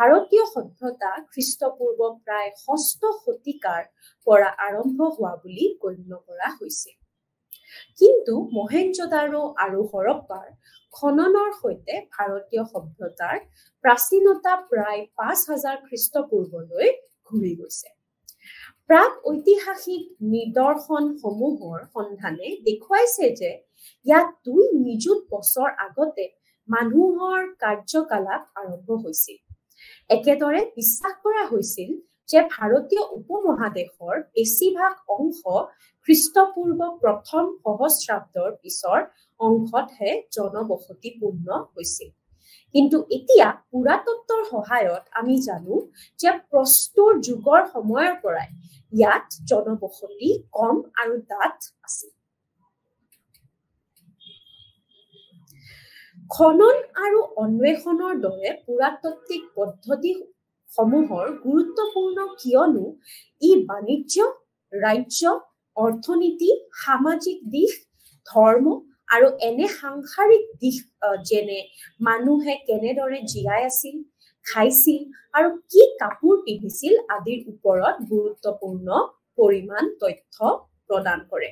ভাৰতীয় সভ্যতা খ্ৰীষ্টপূৰ্ব প্ৰায় ৬ষ্ঠ শতিকাৰ পৰা আৰম্ভ হোৱা বুলি গণ্য কৰা হৈছে। কিন্তু মহেঞ্জোদাৰো আৰু হৰপ্পাৰ খননৰ সৈতে ভাৰতীয় সভ্যতাৰ প্ৰাচীনতা প্ৰায় ৫,০০০ খ্ৰীষ্টপূৰ্বলৈ ঘূৰি গৈছে। প্ৰাক ঐতিহাসিক নিদৰ্শনসমূহৰ সন্ধানে দেখুৱাইছে যে ইয়াত ২ নিযুত বছৰ আগতে মানুহৰ কাৰ্যকলাপ আৰম্ভ হৈছিল। একেদৰে বিশ্বাস কৰা হৈছিল যে ভাৰতীয় উপমহাদেশৰ বেছিভাগ অংশ খ্ৰীষ্টপূৰ্ব প্ৰথম সহস্ৰাব্দৰ পিছৰ অংশতহে জনবসতিপূৰ্ণ হৈছিল। কিন্তু এতিয়া পুৰাতত্বৰ সহায়ত আমি জানো যে প্ৰস্তৰ যুগৰ সময়ৰ পৰাই ইয়াত জনবসতি কম আৰু ডাঠ আছিল। খনন আৰু অন্বেষণৰ দৰে পুৰাতাত্ত্বিক পদ্ধতিসমূহৰ গুৰুত্বপূৰ্ণ কিয়নো ই বাণিজ্য, ৰাজ্য, অৰ্থনীতি, সামাজিক দিশ, ধৰ্ম আৰু এনে সাংসাৰিক দিশ যেনে মানুহে কেনেদৰে জীয়াই আছিল, খাইছিল আৰু কি কাপোৰ পিন্ধিছিল আদিৰ ওপৰত গুৰুত্বপূৰ্ণ পৰিমাণ তথ্য প্ৰদান কৰে।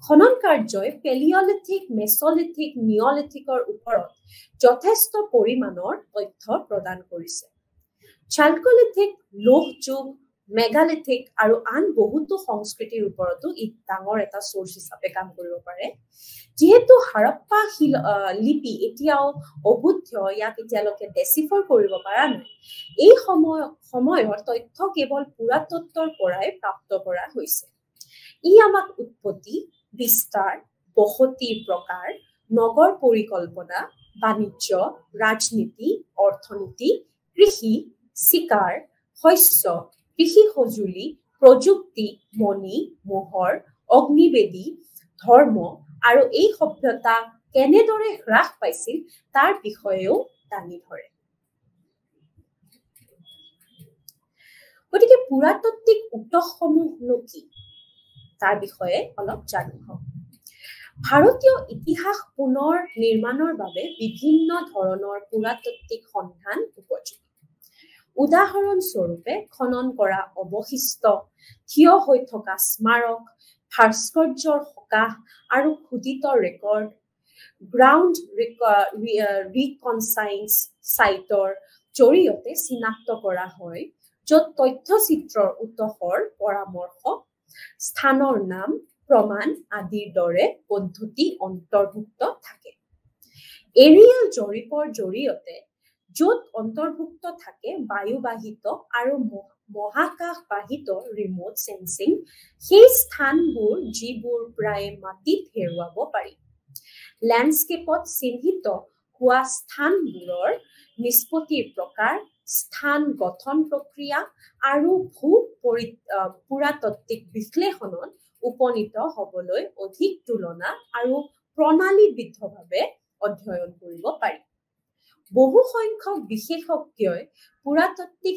খনন কাৰ্যই পেলিঅলিথিক, মেছলিথিক, নিঅলিথিকৰ ওপৰত যথেষ্ট পৰিমাণৰ তথ্য প্ৰদান কৰিছে। চাল্কোলিথিক, লৌহ যুগ, মেগালিথিক আৰু আন বহুতো সংস্কৃতিৰ ওপৰতো ই ডাঙৰ এটা চ'ৰ্চ হিচাপে কাম কৰিব পাৰে। যিহেতু হাৰাপ্পা লিপি এতিয়াও অবোধ্য, ইয়াক এতিয়ালৈকে ডেচিফাৰ কৰিব পৰা নাই, এই সময়ৰ তথ্য কেৱল পুৰাতত্বৰ পৰাই প্ৰাপ্ত কৰা হৈছে। ই আমাক উৎপত্তি, বিস্তাৰ, বসতিৰ প্ৰকাৰ, নগৰ পৰিকল্পনা, বাণিজ্য, ৰাজনীতি, অৰ্থনীতি, কৃষি, চিকাৰ, শস্য, কৃষি সঁজুলি, প্ৰযুক্তি, মণি, মোহৰ, অগ্নিবেদী, ধৰ্ম আৰু এই সভ্যতা কেনেদৰে হ্ৰাস পাইছিল তাৰ বিষয়েও দাঙি ধৰে। গতিকে পুৰাতাত্ত্বিক উৎসসমূহনো কি তাৰ বিষয়ে অলপ জানো হওক। ভাৰতীয় ইতিহাস পুনৰ নিৰ্মাণৰ বাবে বিভিন্ন ধৰণৰ পুৰাতাত্ত্বিক সন্ধান উপযোগী। উদাহৰণস্বৰূপে খনন কৰা অৱশিষ্ট, থিয় হৈ থকা স্মাৰক, ভাস্কৰ্যৰ সকাহ আৰু খোদিত ৰেকৰ্ড, গ্ৰাউণ্ড ৰিকনচাইন্স চাইটৰ জৰিয়তে চিনাক্ত কৰা হয়, য'ত তথ্যচিত্ৰৰ উৎসৰ পৰামৰ্শ, স্থানৰ নাম, প্ৰমাণ আদিৰ দৰে পদ্ধতি অন্তৰ্ভুক্ত থাকে। এৰিয়েল জৰীপৰ জৰিয়তে য'ত অন্তৰ্ভুক্ত থাকে বায়ুবাহিত আৰু মহাকাশবাহিত ৰিম'ট চেন্সিং, সেই স্থানবোৰ যিবোৰ প্ৰায়ে মাটিত হেৰুৱাব পাৰি। লেণ্ডস্কেপত চিহ্নিত হোৱা স্থানবোৰৰ নিষ্পত্তিৰ প্ৰকাৰ, স্থান গঠন প্ৰক্ৰিয়া আৰু পুৰাতাত্ত্বিক বিশ্লেষণত উপনীত হ'বলৈ অধিক তুলনা আৰু প্ৰণালীবদ্ধভাৱে অধ্যয়ন কৰিব পাৰি। বহু সংখ্যক বিশেষজ্ঞই পুৰাতাত্ত্বিক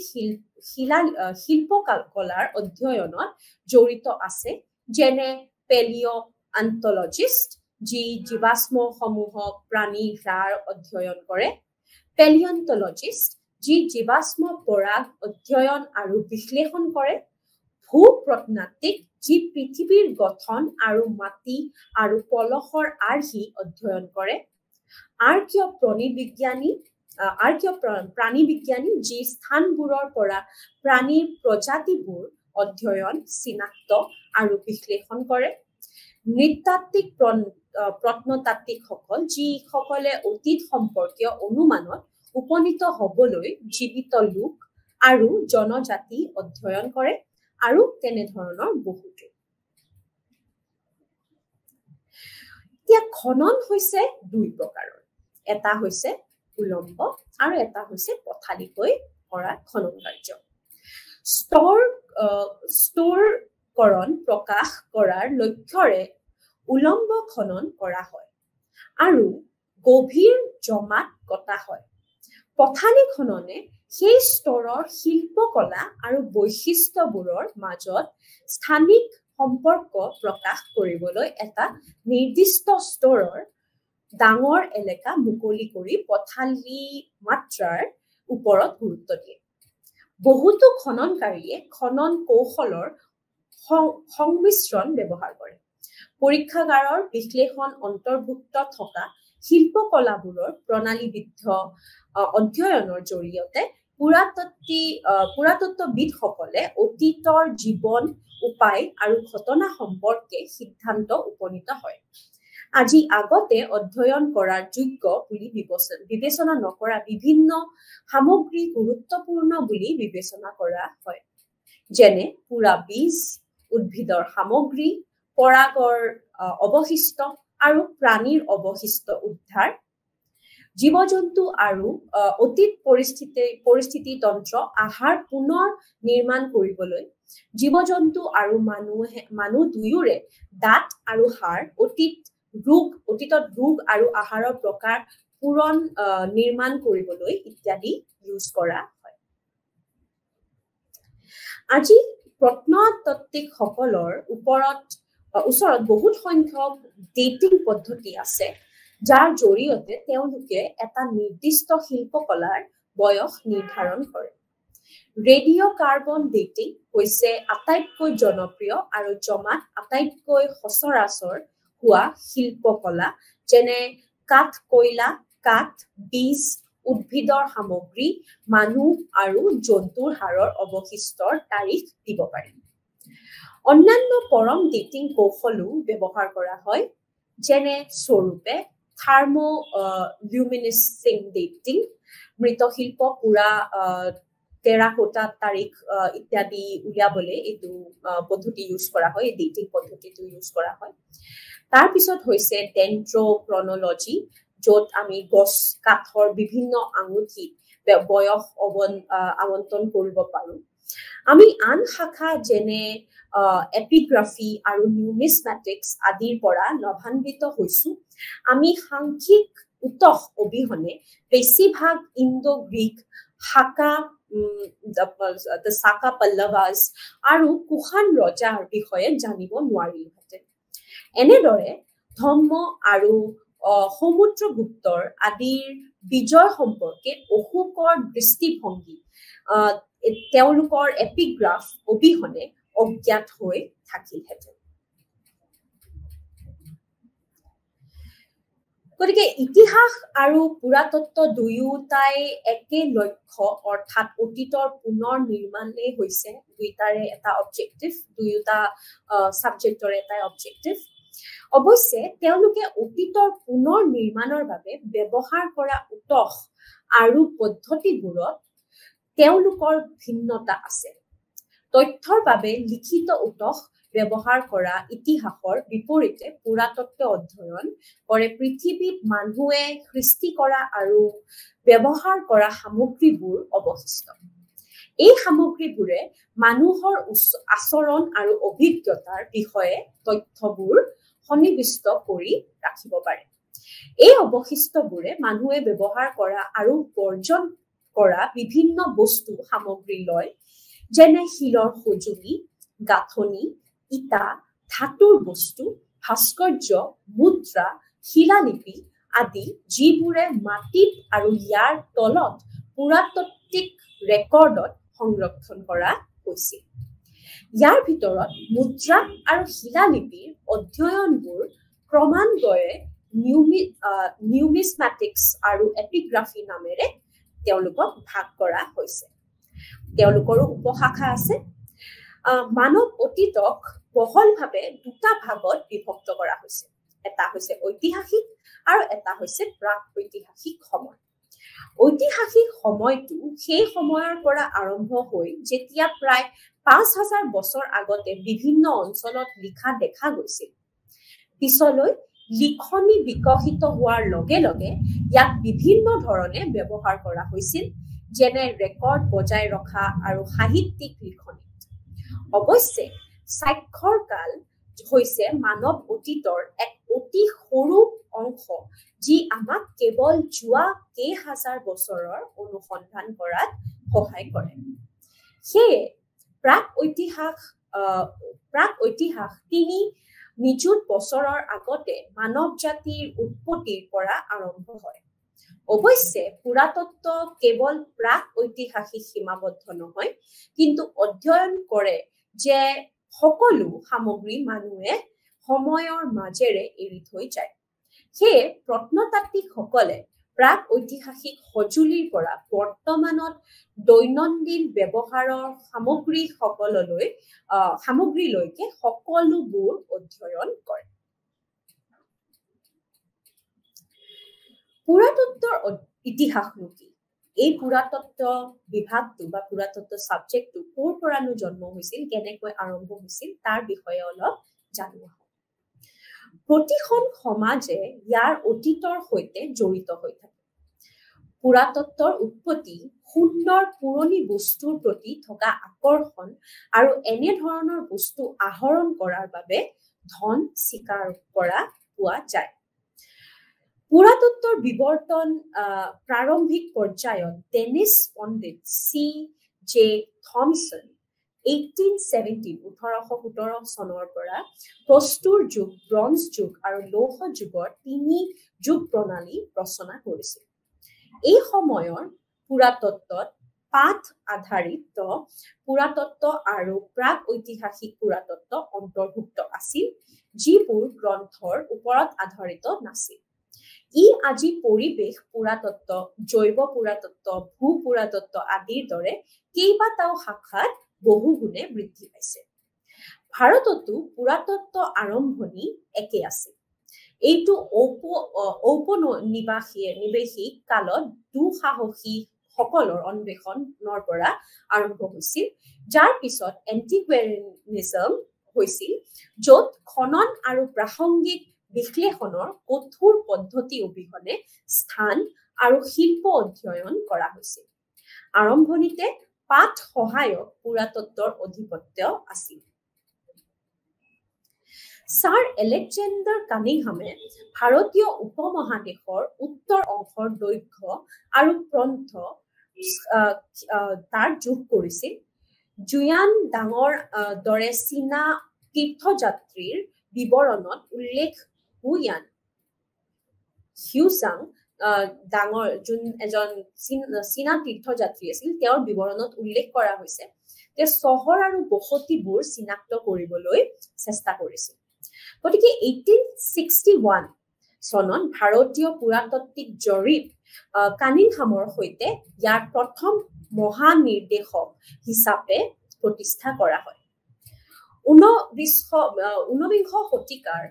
শিল্পকলাৰ অধ্যয়নত জড়িত আছে, যেনে পেলিঅ'অন্টলজিষ্ট, যি জীৱাশ্মসমূহক প্ৰাণীৰ হাড় অধ্যয়ন কৰে, পেলিঅন্টলজিষ্ট, যি জীৱাশ্ম পৰাগ অধ্যয়ন আৰু বিশ্লেষণ কৰে, ভূপ্ৰত্নতাত্ত্বিক, যি পৃথিৱীৰ গঠন আৰু মাটি আৰু পলসৰ আৰ্হি অধ্যয়ন কৰে, আৰ্কীয় প্ৰাণীবিজ্ঞানী, যি স্থানবোৰৰ পৰা প্ৰাণীৰ প্ৰজাতিবোৰ অধ্যয়ন, চিনাক্ত আৰু বিশ্লেষণ কৰে, নৃতাত্ত্বিক প্ৰত্নতাত্ত্বিকসকল, যিসকলে অতীত সম্পৰ্কীয় অনুমানত উপনীত হ'বলৈ জীৱিত লোক আৰু জনজাতি অধ্যয়ন কৰে, আৰু তেনেধৰণৰ বহুতো। এতিয়া খনন হৈছে 2 প্ৰকাৰৰ। এটা হৈছে উলম্ব আৰু এটা হৈছে পথালিকৈ কৰা খনন কাৰ্য। স্তৰকৰণ প্ৰকাশ কৰাৰ লক্ষ্যৰে উলম্ব খনন কৰা হয় আৰু গভীৰ জমাট কটা হয়। পথালি খননে সেই স্তৰৰ শিল্পকলা আৰু বৈশিষ্ট্যবোৰৰ মাজত স্থানিক সম্পৰ্ক প্ৰকাশ কৰিবলৈ এটা নিৰ্দিষ্ট স্তৰৰ ডাঙৰ এলেকা মুকলি কৰি পথালি মাত্ৰাৰ ওপৰত গুৰুত্ব দিয়ে। বহুতো খননকাৰীয়ে খনন কৌশলৰ সংমিশ্ৰণ ব্যৱহাৰ কৰে। পৰীক্ষাগাৰৰ বিশ্লেষণ অন্তৰ্ভুক্ত থকা শিল্পকলাবোৰৰ প্ৰণালীবিদ্ধ অধ্যয়নৰ জৰিয়তে পুৰাতত্ত্ববিদসকলে অতীতৰ জীৱন উপায় আৰু ঘটনা সম্পৰ্কে সিদ্ধান্ত উপনীত হয়। আজি আগতে অধ্যয়ন কৰাৰ যোগ্য বুলি বিবেচনা নকৰা বিভিন্ন সামগ্ৰী গুৰুত্বপূৰ্ণ বুলি বিবেচনা কৰা হয়, যেনে পুৰা বীজ, উদ্ভিদৰ সামগ্ৰী, পৰাগৰ অৱশিষ্ট আৰু প্ৰাণীৰ অৱশিষ্ট উদ্ধাৰ, জীৱ-জন্তু আৰু অতীত পৰিস্থিতি তন্ত্ৰ আহাৰ পুনৰ নিৰ্মাণ কৰিবলৈ জীৱ-জন্তু আৰু মানুহ দুয়োৰে দাঁত আৰু হাড়, অতীতত ৰোগ আৰু আহাৰৰ প্ৰকাৰ নিৰ্মাণ কৰিবলৈ ইত্যাদি ইউজ কৰা হয়। আজি প্ৰত্নতাত্ত্বিকসকলৰ ওচৰত বহুত সংখ্যক ডেটিং পদ্ধতি আছে, যাৰ জৰিয়তে তেওঁলোকে এটা নিৰ্দিষ্ট শিল্পকলাৰ বয়স নিৰ্ধাৰণ কৰে। ৰেডিঅ' কাৰ্বন ডেটিং হৈছে আটাইতকৈ জনপ্ৰিয় আৰু জমাত আটাইতকৈ সচৰাচৰ হোৱা শিল্পকলা, যেনে কাঠ, কয়লা, কাঠ, বীজ, উদ্ভিদৰ সামগ্ৰী, মানুহ আৰু জন্তুৰ হাড়ৰ অৱশিষ্টৰ তাৰিখ দিব পাৰি। অন্যান্য পৰম ডেটিং কৌশলো ব্যৱহাৰ কৰা হয়, যেনে স্বৰূপে থাৰ্মোলিউমিনেসেন্ট ডেটিং, মৃৎশিল্প পুৰা টেৰাকোটা তাৰিখ ইত্যাদি উলিয়াবলৈ এইটো পদ্ধতি ইউজ কৰা হয়, এই ডেটিং পদ্ধতিটো ইউজ কৰা হয়। তাৰপিছত হৈছে ডেন্ড্ৰক্ৰনলজি, য'ত আমি গছ কাঠৰ বিভিন্ন আঙুঠিত বয়স আৱণ্টন কৰিব পাৰো। আমি আন শাখা যেনে এপিগ্ৰাফি আৰু নিউমিছমেটিক্স আদিৰ পৰা লাভান্বিত হৈছো। আমি সাংখ্যিক উৎস অবিহনে বেছিভাগ ইণ্ডো-গ্ৰীক শাখা, সাকা পল্লৱাছ আৰু কুষাণ ৰজাৰ বিষয়ে জানিব নোৱাৰিলোহেঁতেন। এনেদৰে ধম্ম আৰু সমুদ্ৰগুপ্তৰ আদিৰ বিজয় সম্পৰ্কে অশোকৰ দৃষ্টিভংগী তেওঁলোকৰ এপিগ্ৰাফ অবিহনে অজ্ঞাত হৈ থাকিলহেঁতেন। গতিকে ইতিহাস আৰু পুৰাতত্ত্ব দুয়োটাই একে লক্ষ্য, অৰ্থাৎ অতীতৰ পুনৰ নিৰ্মাণেই হৈছে দুয়োটাৰে এটা অবজেক্টিভ, দুয়োটা সাবজেক্টৰ এটা অবজেক্টিভ। অৱশ্যে তেওঁলোকে অতীতৰ পুনৰ নিৰ্মাণৰ বাবে ব্যৱহাৰ কৰা উৎস আৰু পদ্ধতিবোৰত তেওঁলোকৰ ভিন্নতা আছে। তথ্যৰ বাবে লিখিত উৎস ব্যৱহাৰ কৰা ইতিহাসৰ বিপৰীতে পুৰাতত্ত্ব অধ্যয়ন কৰে পৃথিৱীত মানুহে সৃষ্টি কৰা আৰু ব্যৱহাৰ কৰা সামগ্ৰীবোৰ অৱশিষ্ট। এই সামগ্ৰীবোৰে মানুহৰ আচৰণ আৰু অভিজ্ঞতাৰ বিষয়ে তথ্যবোৰ সন্নিৱিষ্ট কৰি ৰাখিব পাৰে। এই অৱশিষ্টবোৰে মানুহে ব্যৱহাৰ কৰা আৰু বৰ্জন কৰা বিভিন্ন বস্তু সামগ্ৰী লয়, যেনে শিলৰ সঁজুলি, গাঁথনি, ইটা, ধাতুৰ বস্তু, ভাস্কৰ্য, মুদ্ৰা, শিলালিপি আদি, যিবোৰে মাটিত আৰু ইয়াৰ তলত পুৰাতাত্ত্বিক ৰেকৰ্ডত সংৰক্ষণ কৰা হৈছিল। ইয়াৰ ভিতৰত মুদ্ৰা আৰু শিলালিপিৰ অধ্যয়নবোৰ ক্ৰমান্বয়ে নিউমিছমেটিক্স আৰু এপিগ্ৰাফি নামেৰে তেওঁলোকক ভাগ কৰা হৈছে। তেওঁলোকৰো উপশাখা আছে। মানৱ অতীতক বহলভাৱে দুটা ভাগত বিভক্ত কৰা হৈছে। এটা হৈছে ঐতিহাসিক আৰু এটা হৈছে প্ৰাক-ঐতিহাসিক সময়। ঐতিহাসিক সময়টো সেই সময়ৰ পৰা আৰম্ভ হৈ যেতিয়া প্ৰায় ৫,০০০ বছৰ আগতে বিভিন্ন অঞ্চলত লিখা দেখা গৈছিল। পিছলৈ লিখনি বিকশিত হোৱাৰ লগে লগে ইয়াক বিভিন্ন ধৰণে ব্যৱহাৰ কৰা হৈছিল, যেনে ৰেকৰ্ড বজাই ৰখা আৰু সাহিত্যিক লিখনিত। অৱশ্যে স্বাক্ষৰ কাল হৈছে মানৱ অতীতৰ এক অতি সৰু অংশ, যি আমাক কেৱল যোৱা কেইহাজাৰ বছৰৰ অনুসন্ধান কৰাত সহায় কৰে। সেয়ে প্ৰাক ঐতিহাস ৩ নিযুত বছৰৰ আগতে মানৱ জাতিৰ উৎপত্তিৰ পৰা আৰম্ভ হয়। অৱশ্যে পুৰাতত্ত্ব কেৱল প্ৰাক ঐতিহাসিক সীমাবদ্ধ নহয়, কিন্তু অধ্যয়ন কৰে যে সকলো সামগ্ৰী মানুহে সময়ৰ মাজেৰে এৰি থৈ যায়। সেয়ে প্ৰত্নতাত্ত্বিকসকলে প্ৰাক ঐতিহাসিক সঁজুলিৰ পৰা বৰ্তমানত দৈনন্দিন ব্যৱহাৰৰ সামগ্ৰীলৈকে সকলোবোৰ অধ্যয়ন কৰে। পুৰাতত্ত্বৰ ইতিহাসনো কি? এই পুৰাতত্ত্ব বিভাগটো বা পুৰাতত্ত্ব সাবজেক্টটো ক'ৰ পৰানো জন্ম হৈছিল, কেনেকৈ আৰম্ভ হৈছিল তাৰ বিষয়ে অলপ জানো আহক। প্ৰতিখন সমাজে ইয়াৰ অতীতৰ সৈতে জড়িত হৈ থাকে। পুৰাতত্ত্বৰ উৎপত্তি সুন্দৰ পুৰণি বস্তুৰ প্ৰতি থকা আকৰ্ষণ আৰু এনে ধৰণৰ বস্তু আহৰণ কৰাৰ বাবে ধন স্বীকাৰ কৰা পোৱা যায়। পুৰাতত্ত্বৰ বিৱৰ্তন প্ৰাৰম্ভিক পৰ্যায়ত ডেনিছ পণ্ডিত C.J. থমছন 1817 চনৰ পৰা প্ৰস্তৰ যুগ, ব্ৰঞ্জ যুগ আৰু লৌহ যুগৰ 3 যুগ প্ৰণালী ৰচনা কৰিছিল। এই সময়ৰ পুৰাতত্ত্বত পাঠ আধাৰিত পুৰাতত্ত্ব আৰু প্ৰাক ঐতিহাসিক পুৰাতত্ত্ব অন্তৰ্ভুক্ত আছিল, যিবোৰ গ্ৰন্থৰ ওপৰত আধাৰিত নাছিল। ই আজি পৰিৱেশ পুৰাতত্ত্ব, জৈৱ পুৰাতত্ত্ব, ভূ পুৰাতত্ত্ব আদিৰ দৰে কেইবাটাও শাখাত বহুগুণে বৃদ্ধি পাইছে। ভাৰততো পুৰাতত্ত্ব আৰম্ভণি একে আছিল। এইটো ঔপনিৱেশিক কালত দুঃসাহসীসকলৰ অন্বেষণৰ পৰা আৰম্ভ হৈছিল, যাৰ পিছত এন্টিকুৱেৰিয়ানিজম হৈছিল, য'ত খনন আৰু প্ৰাসংগিক বিশ্লেষণৰ কঠোৰ পদ্ধতি অবিহনে স্থান আৰু শিল্প অধ্যয়ন কৰা হৈছিল। আৰম্ভণিতে পাঠ সহায়ক পুৰাতত্ত্বৰ আধিপত্য আছিল। ছাৰ এলেকজেণ্ডাৰ কানিংহামে ভাৰতীয় উপমহাদেশৰ উত্তৰ অংশৰ দৈৰ্ঘ্য আৰু প্ৰস্থ তাৰ যোগ কৰিছিল। জুয়ান ডাঙৰ দৰে চীনা তীৰ্থযাত্ৰীৰ বিৱৰণত উল্লেখ হুয়ান হিউচাং ডাঙৰ, যোন এজন চীনা তীৰ্থযাত্ৰী আছিল, তেওঁৰ বিৱৰণত উল্লেখ কৰা হৈছে যে চহৰ আৰু বসতিবোৰ চিনাক্ত কৰিবলৈ চেষ্টা কৰিছিল। গতিকে 1861 চনত ভাৰতীয় পুৰাতাত্ত্বিক জৰীপ কানিংহামৰ সৈতে ইয়াৰ প্ৰথম মহানিৰ্দেশক হিচাপে প্ৰতিষ্ঠা কৰা হয়। 19বিংশ শতিকাৰ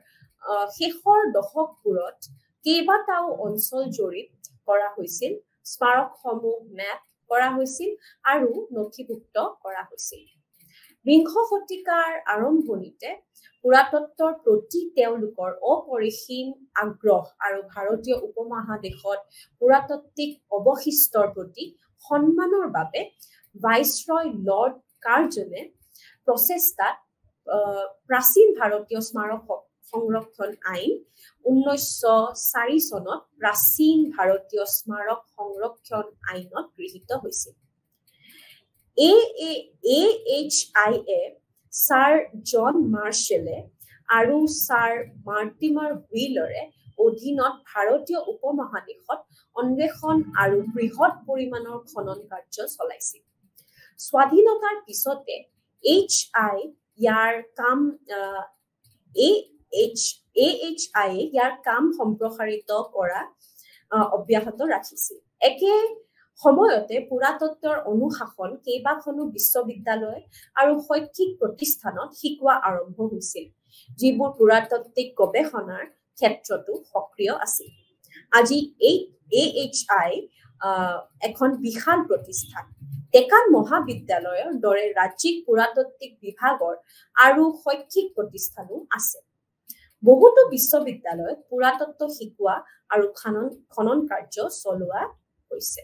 শেষৰ দশকবোৰত কেইবাটাও অঞ্চল জৰীপ কৰা হৈছিল, স্মাৰকসমূহ মেপ কৰা হৈছিল আৰু নথিভুক্ত কৰা হৈছিল। বিংশ শতিকাৰ আৰম্ভণিতে পুৰাতত্ত্বৰ প্ৰতি তেওঁলোকৰ অপৰিসীম আগ্ৰহ আৰু ভাৰতীয় উপমহাদেশত পুৰাতাত্ত্বিক অৱশিষ্টৰ প্ৰতি সন্মানৰ বাবে ভাইচৰয় লৰ্ড কাৰ্জনে প্ৰচেষ্টাত প্ৰাচীন ভাৰতীয় স্মাৰক সংৰক্ষণ আইন 1904 চনত প্ৰাচীন ভাৰতীয় স্মাৰক সংৰক্ষণ আইনত গৃহীত হৈছিল। AHIA ছাৰ জন মাৰ্শ্বেলে আৰু ছাৰ মাৰ্টিমাৰ হুইলৰে অধীনত ভাৰতীয় উপমহাদেশত অন্বেষণ আৰু বৃহৎ পৰিমাণৰ খনন কাৰ্য চলাইছিল। স্বাধীনতাৰ পিছতে AHIA ইয়াৰ কাম সম্প্ৰসাৰিত কৰা অব্যাহত ৰাখিছিল। একে সময়তে পুৰাতত্ত্বৰ অনুশাসন কেইবাখনো বিশ্ববিদ্যালয় আৰু শৈক্ষিক প্ৰতিষ্ঠানত শিকোৱা আৰম্ভ হৈছিল, যিবোৰ পুৰাতাত্ত্বিক গৱেষণাৰ ক্ষেত্ৰতো সক্ৰিয় আছিল। আজি AHI এখন বিশাল প্ৰতিষ্ঠান। ডেকান মহাবিদ্যালয়ৰ দৰে ৰাজ্যিক পুৰাতাত্ত্বিক বিভাগৰ আৰু শৈক্ষিক প্ৰতিষ্ঠানো আছে। বহুতো বিশ্ববিদ্যালয়ত পুৰাতত্ত্ব শিকোৱা আৰু খনন কাৰ্য চলোৱা হৈছে।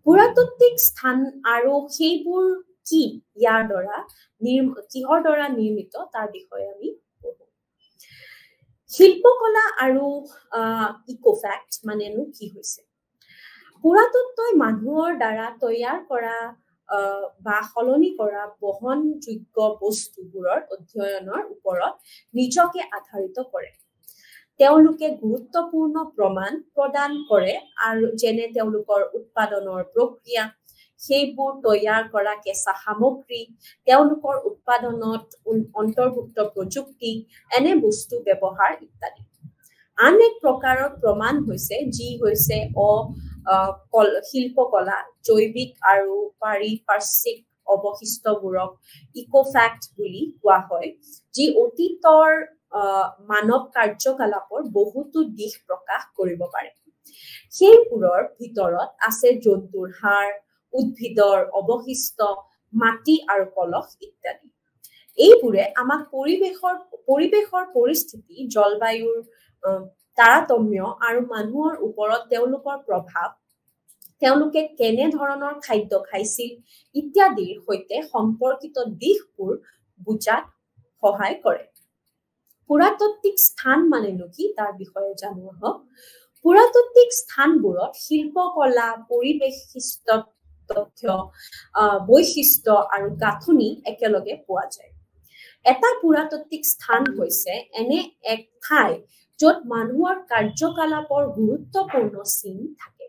পুৰাতাত্ত্বিক স্থান আৰু সেইবোৰ কি, কিহৰ দ্বাৰা নিৰ্মিত তাৰ বিষয়ে আমি পঢ়ো। শিল্পকলা আৰু ইকোফেক্ট মানেনো কি হৈছে? পুৰাতত্ত্বই মানুহৰ দ্বাৰা তৈয়াৰ কৰা বা সলনি কৰা বহনযোগ্য বস্তুবোৰৰ অধ্যয়নৰ ওপৰত নিজকে আধাৰিত কৰে তেওঁলোকে গুৰুত্বপূৰ্ণ প্ৰমাণ প্ৰদান কৰে আৰু যেনে তেওঁলোকৰ উৎপাদনৰ প্ৰক্ৰিয়া সেইবোৰ তৈয়াৰ কৰা কেঁচা সামগ্ৰী তেওঁলোকৰ উৎপাদনত অন্তৰ্ভুক্ত প্ৰযুক্তি এনে বস্তু ব্যৱহাৰ ইত্যাদি আন এক প্ৰকাৰৰ প্ৰমাণ হৈছে যি হৈছে শিল্পকলা জৈৱিক আৰু পাৰিপাৰ্শ্বিক অৱশিষ্টবোৰক ইকোফেক্ট বুলি কোৱা হয় যি অতীতৰ মানৱ কাৰ্যকলাপৰ বহুতো দিশ প্ৰকাশ কৰিব পাৰে সেইবোৰৰ ভিতৰত আছে জন্তুৰ হাড় উদ্ভিদৰ অৱশিষ্ট মাটি আৰু কলহ ইত্যাদি এইবোৰে আমাক পৰিৱেশৰ পৰিস্থিতি জলবায়ুৰ তাৰতম্য আৰু মানুহৰ ওপৰত তেওঁলোকৰ প্ৰভাৱ তেওঁলোকে কেনে ধৰণৰ খাদ্য খাইছিল ইত্যাদিৰ সৈতে সম্পৰ্কিত দিশবোৰ বুজাত সহায় কৰে পুৰাতাত্ত্বিক স্থান মানেনো কি তাৰ বিষয়ে জানো হওক পুৰাতাত্ত্বিক স্থানবোৰত শিল্পকলা পৰিৱেশিষ্ট তথ্য বৈশিষ্ট্য আৰু গাঁথনি একেলগে পোৱা যায় এটা পুৰাতাত্ত্বিক স্থান হৈছে এনে এক ঠাই য'ত মানুহৰ কাৰ্যকলাপৰ গুৰুত্বপূৰ্ণ চিন থাকে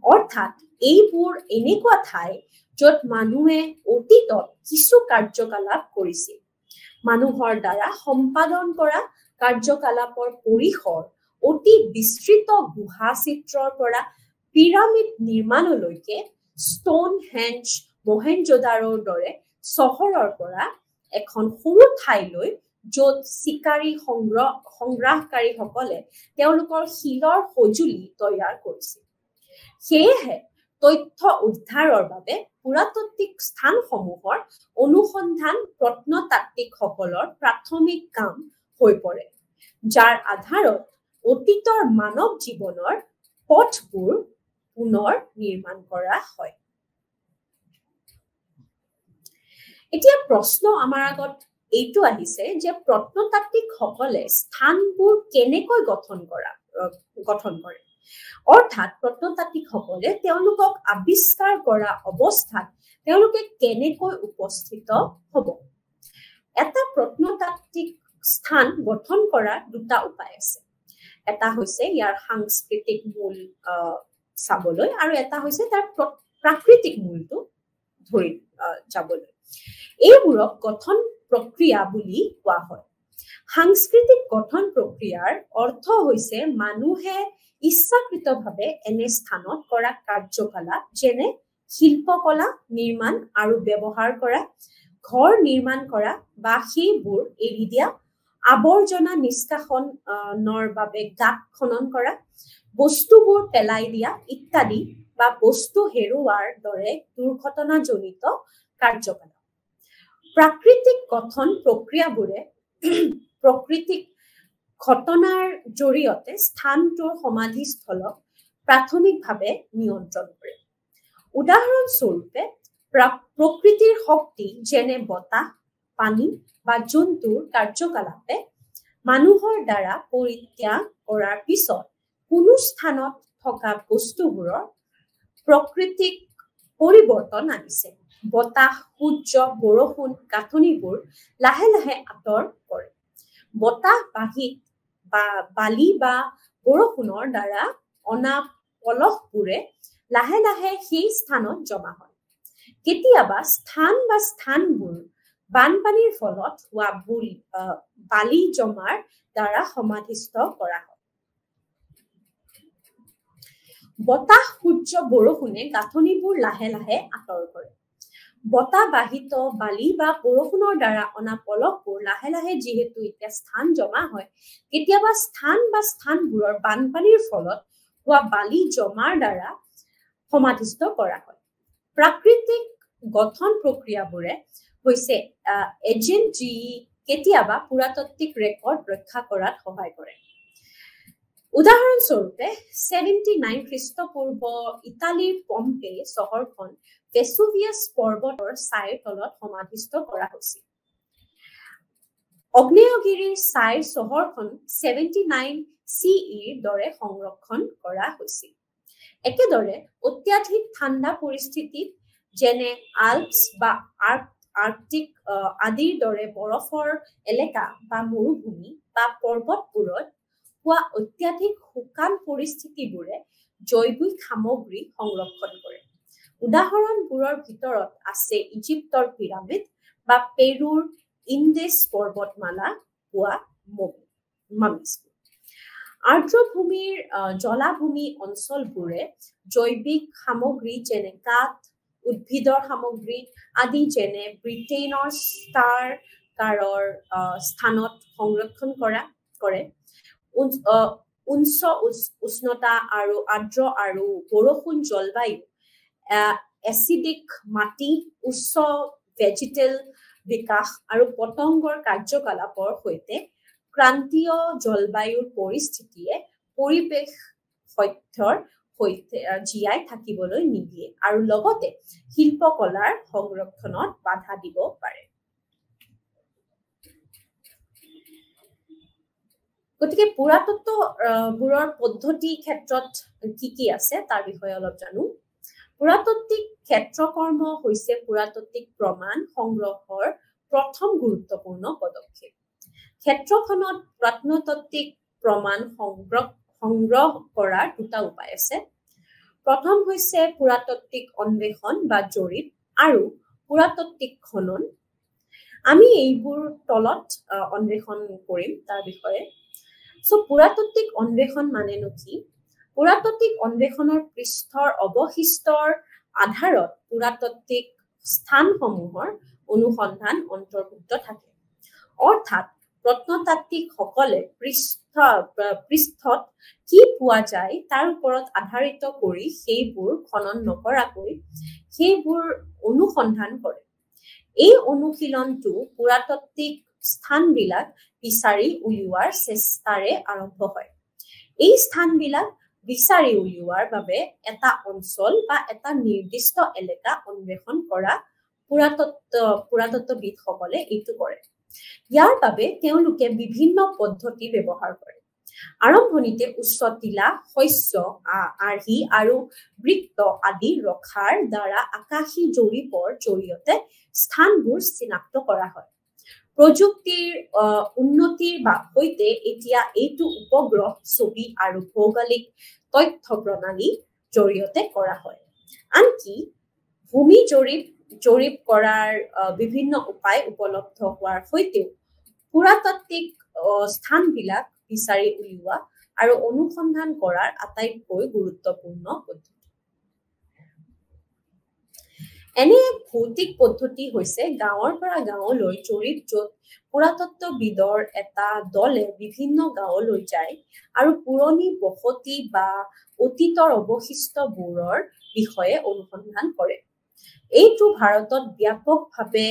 অৰ্থাৎ এইবোৰ এনেকুৱা ঠাই য'ত মানুহে অতীতত কিছু কাৰ্যকলাপ কৰিছিল মানুহৰ দ্বাৰা সম্পাদন কৰা কাৰ্যকলাপৰ পৰিসৰ অতি বিস্তৃত গুহা চিত্ৰৰ পৰা পিৰামিড নিৰ্মাণলৈকে ষ্টোনহেঞ্জ মহেঞ্জোদাৰোৰ দৰে চহৰৰ পৰা এখন সৰু ঠাইলৈ য'ত চিকাৰী সংগ্ৰাহকাৰীসকলে তেওঁলোকৰ শিলৰ সঁজুলি তৈয়াৰ কৰিছিল সেয়েহে তথ্য উদ্ধাৰৰ বাবে পুৰাতাত্ত্বিক স্থানসমূহৰ অনুসন্ধান প্ৰত্নতাত্ত্বিকসকলৰ প্ৰাথমিক কাম হৈ পৰে যাৰ আধাৰত অতীতৰ মানৱ জীৱনৰ পথবোৰ পুনৰ নিৰ্মাণ কৰা হয় এতিয়া প্ৰশ্ন আমাৰ আগত এইটো আহিছে যে প্ৰত্নতাত্ত্বিকসকলে স্থানবোৰ কেনেকৈ গঠন কৰে অৰ্থাৎ প্ৰত্নতাত্ত্বিকসকলে তেওঁলোকক আৱিষ্কাৰ কৰা অৱস্থাত তেওঁলোকে কেনেকৈ উপস্থিত হ'ব এটা প্ৰত্নতাত্ত্বিক স্থান গঠন কৰাৰ দুটা উপায় আছে এটা হৈছে ইয়াৰ সাংস্কৃতিক মূল চাবলৈ আৰু এটা হৈছে তাৰ প্ৰাকৃতিক মূলটো ধৰি যাবলৈ এইবোৰক গঠন প্ৰক্ৰিয়া বুলি কোৱা হয় সাংস্কৃতিক গঠন প্ৰক্ৰিয়াৰ অৰ্থ হৈছে মানুহে ইচ্ছাকৃতভাৱে এনে স্থানত কৰা কাৰ্যকলাপ যেনে শিল্পকলা নিৰ্মাণ আৰু ব্যৱহাৰ কৰা ঘৰ নিৰ্মাণ কৰা বা সেইবোৰ এৰি দিয়া আৱৰ্জনা নিষ্কাশনৰ বাবে গাঁত খনন কৰা বস্তুবোৰ পেলাই দিয়া ইত্যাদি বা বস্তু হেৰুওৱাৰ দৰে দুৰ্ঘটনাজনিত কাৰ্যকলাপ প্ৰাকৃতিক গঠন প্ৰক্ৰিয়াবোৰে প্ৰকৃতিক ঘটনাৰ জৰিয়তে স্থানটোৰ সমাধিস্থলক প্ৰাথমিকভাৱে নিয়ন্ত্ৰণ কৰে উদাহৰণস্বৰূপে প্ৰকৃতিৰ শক্তি যেনে বতাহ পানী বা জন্তুৰ কাৰ্যকলাপে মানুহৰ দ্বাৰা পৰিত্যাগ কৰাৰ পিছত কোনো স্থানত থকা বস্তুবোৰৰ প্ৰকৃতিক পৰিৱৰ্তন আনিছে বতাহ সূৰ্য বৰষুণ গাঁথনিবোৰ লাহে লাহে আঁতৰ কৰে বতাহ বালি বা বৰষুণৰ দ্বাৰা অনা পলসবোৰে লাহে লাহে সেই স্থানত জমা হয় কেতিয়াবা স্থান বা স্থানবোৰ বানপানীৰ ফলত হোৱা বালি জমাৰ দ্বাৰা সমাধিস্থ কৰা হয় বতাহ সূৰ্য বৰষুণে গাঁথনিবোৰ লাহে লাহে আঁতৰ কৰে বতাহ বাহিত বালি বা বৰষুণৰ দ্বাৰা অনা পলসবোৰ লাহে লাহে যিহেতু এতিয়া স্থান জমা হয় কেতিয়াবা স্থান বা স্থানবোৰৰ বানপানীৰ ফলত হোৱা বালি জমাৰ দ্বাৰা সমাধিস্থ কৰা হয় প্ৰাকৃতিক গঠন প্ৰক্ৰিয়াবোৰে হৈছে এজেন্ট যি কেতিয়াবা পুৰাতাত্ত্বিক ৰেকৰ্ড ৰক্ষা কৰাত সহায় কৰে উদাহৰণস্বৰূপে 79 খ্ৰীষ্টপূৰ্ব ইটালীৰ পম্পে চহৰখন ভেসুভিয়াছ পৰ্বতৰ ছাইৰ তলত সমাধিস্থ কৰা হৈছিল অগ্নেয়গিৰিৰ ছাইৰ চহৰখন 79 CEৰ দৰে সংৰক্ষণ কৰা হৈছিল একেদৰে অত্যাধিক ঠাণ্ডা পৰিস্থিতিত যেনে আল্পছ বা আৰ্কটিক আদিৰ দৰে বৰফৰ এলেকা বা মৰুভূমি বা পৰ্বতবোৰত হোৱা অত্যাধিক শুকান পৰিস্থিতিবোৰে জৈৱিক সামগ্ৰী সংৰক্ষণ কৰে। উদাহৰণবোৰৰ ভিতৰত আছে ইজিপ্তৰ পিৰামিড বা পেৰুৰ ইণ্ডেছ পৰ্বতমালা হোৱা মামিজ। আৰ্দ্ৰভূমিৰ জলাভূমি অঞ্চলবোৰে জৈৱিক সামগ্ৰী যেনে কাঠ, উদ্ভিদৰ সামগ্ৰী আদি যেনে ব্ৰিটেইনৰ ষ্টাৰ কাৰৰ স্থানত সংৰক্ষণ কৰে। উচ্চ উষ্ণতা আৰু আৰ্দ্ৰ আৰু বৰষুণ জলবায়ু, এচিডিক মাটি, উচ্চ ভেজিটেল বিকাশ আৰু পতংগৰ কাৰ্যকলাপৰ সৈতে ক্ৰান্তীয় জলবায়ুৰ পৰিস্থিতিয়ে পৰিৱেশ সত্যৰ সৈতে জীয়াই থাকিবলৈ নিদিয়ে আৰু লগতে শিল্পকলাৰ সংৰক্ষণত বাধা দিব পাৰে। গতিকে পুৰাতত্ত্ববোৰৰ পদ্ধতি ক্ষেত্ৰত কি আছে তাৰ বিষয়ে অলপ জানো। পুৰাতাত্ত্বিক ক্ষেত্ৰকৰ্ম হৈছে পুৰাতাত্ত্বিক প্ৰমাণ সংগ্ৰহৰ প্ৰথম গুৰুত্বপূৰ্ণ পদক্ষেপ। ক্ষেত্ৰখনত প্ৰত্নতাত্ত্বিক প্ৰমাণ সংগ্ৰহ কৰাৰ দুটা উপায় আছে। প্ৰথম হৈছে পুৰাতাত্ত্বিক অন্বেষণ বা জৰীপ আৰু পুৰাতাত্ত্বিক খনন। আমি এইবোৰ তলত অন্বেষণ কৰিম তাৰ বিষয়ে। পুৰাতাত্ত্বিক অন্বেষণ মানেনো কি? পুৰাতাত্ত্বিক অন্বেষণৰ পৃষ্ঠৰ অৱশিষ্টৰ আধাৰত পুৰাতাত্ত্বিক স্থানসমূহৰ অনুসন্ধান অন্তৰ্ভুক্ত থাকে। অৰ্থাৎ প্ৰত্নতাত্ত্বিকসকলে পৃষ্ঠত কি পোৱা যায় তাৰ ওপৰত আধাৰিত কৰি সেইবোৰ খনন নকৰাকৈ সেইবোৰ অনুসন্ধান কৰে। এই অনুশীলনটো পুৰাতাত্ত্বিক স্থানবিলাক বিচাৰি উলিওৱাৰ চেষ্টাৰে আৰম্ভ হয়। এই স্থানবিলাক বিচাৰি উলিওৱাৰ বাবে এটা অঞ্চল বা এটা নিৰ্দিষ্ট এলেকা অন্বেষণ কৰা পুৰাতত্ত্ববিদসকলে এইটো কৰে। ইয়াৰ বাবে তেওঁলোকে বিভিন্ন পদ্ধতি ব্যৱহাৰ কৰে। আৰম্ভণিতে উচ্চ টিলা, শস্য, আৰ্হি আৰু বৃত্ত আদি ৰখাৰ দ্বাৰা আকাশী জৰীপৰ জৰিয়তে স্থানবোৰ চিনাক্ত কৰা হয়। প্ৰযুক্তিৰ উন্নতিৰ সৈতে এতিয়া এইটো উপগ্ৰহ ছবি আৰু ভৌগোলিক তথ্য প্ৰণালীৰ জৰিয়তে কৰা হয়। আনকি ভূমি জৰীপ কৰাৰ বিভিন্ন উপায় উপলব্ধ হোৱাৰ সৈতেও পুৰাতাত্ত্বিক স্থানবিলাক বিচাৰি উলিওৱা আৰু অনুসন্ধান কৰাৰ আটাইতকৈ গুৰুত্বপূৰ্ণ পদ্ধতি। এনে ভৌতিক পদ্ধতি হৈছে গাঁৱৰ পৰা গাঁৱলৈ জৰীপ, য'ত পুৰাতত্ত্ববিদৰ এটা দলে বিভিন্ন গাঁৱলৈ যায় আৰু পুৰণি বসতি বা অতীতৰ অৱশিষ্টবোৰৰ বিষয়ে অনুসন্ধান কৰে। এইটো ভাৰতত ব্যাপকভাৱে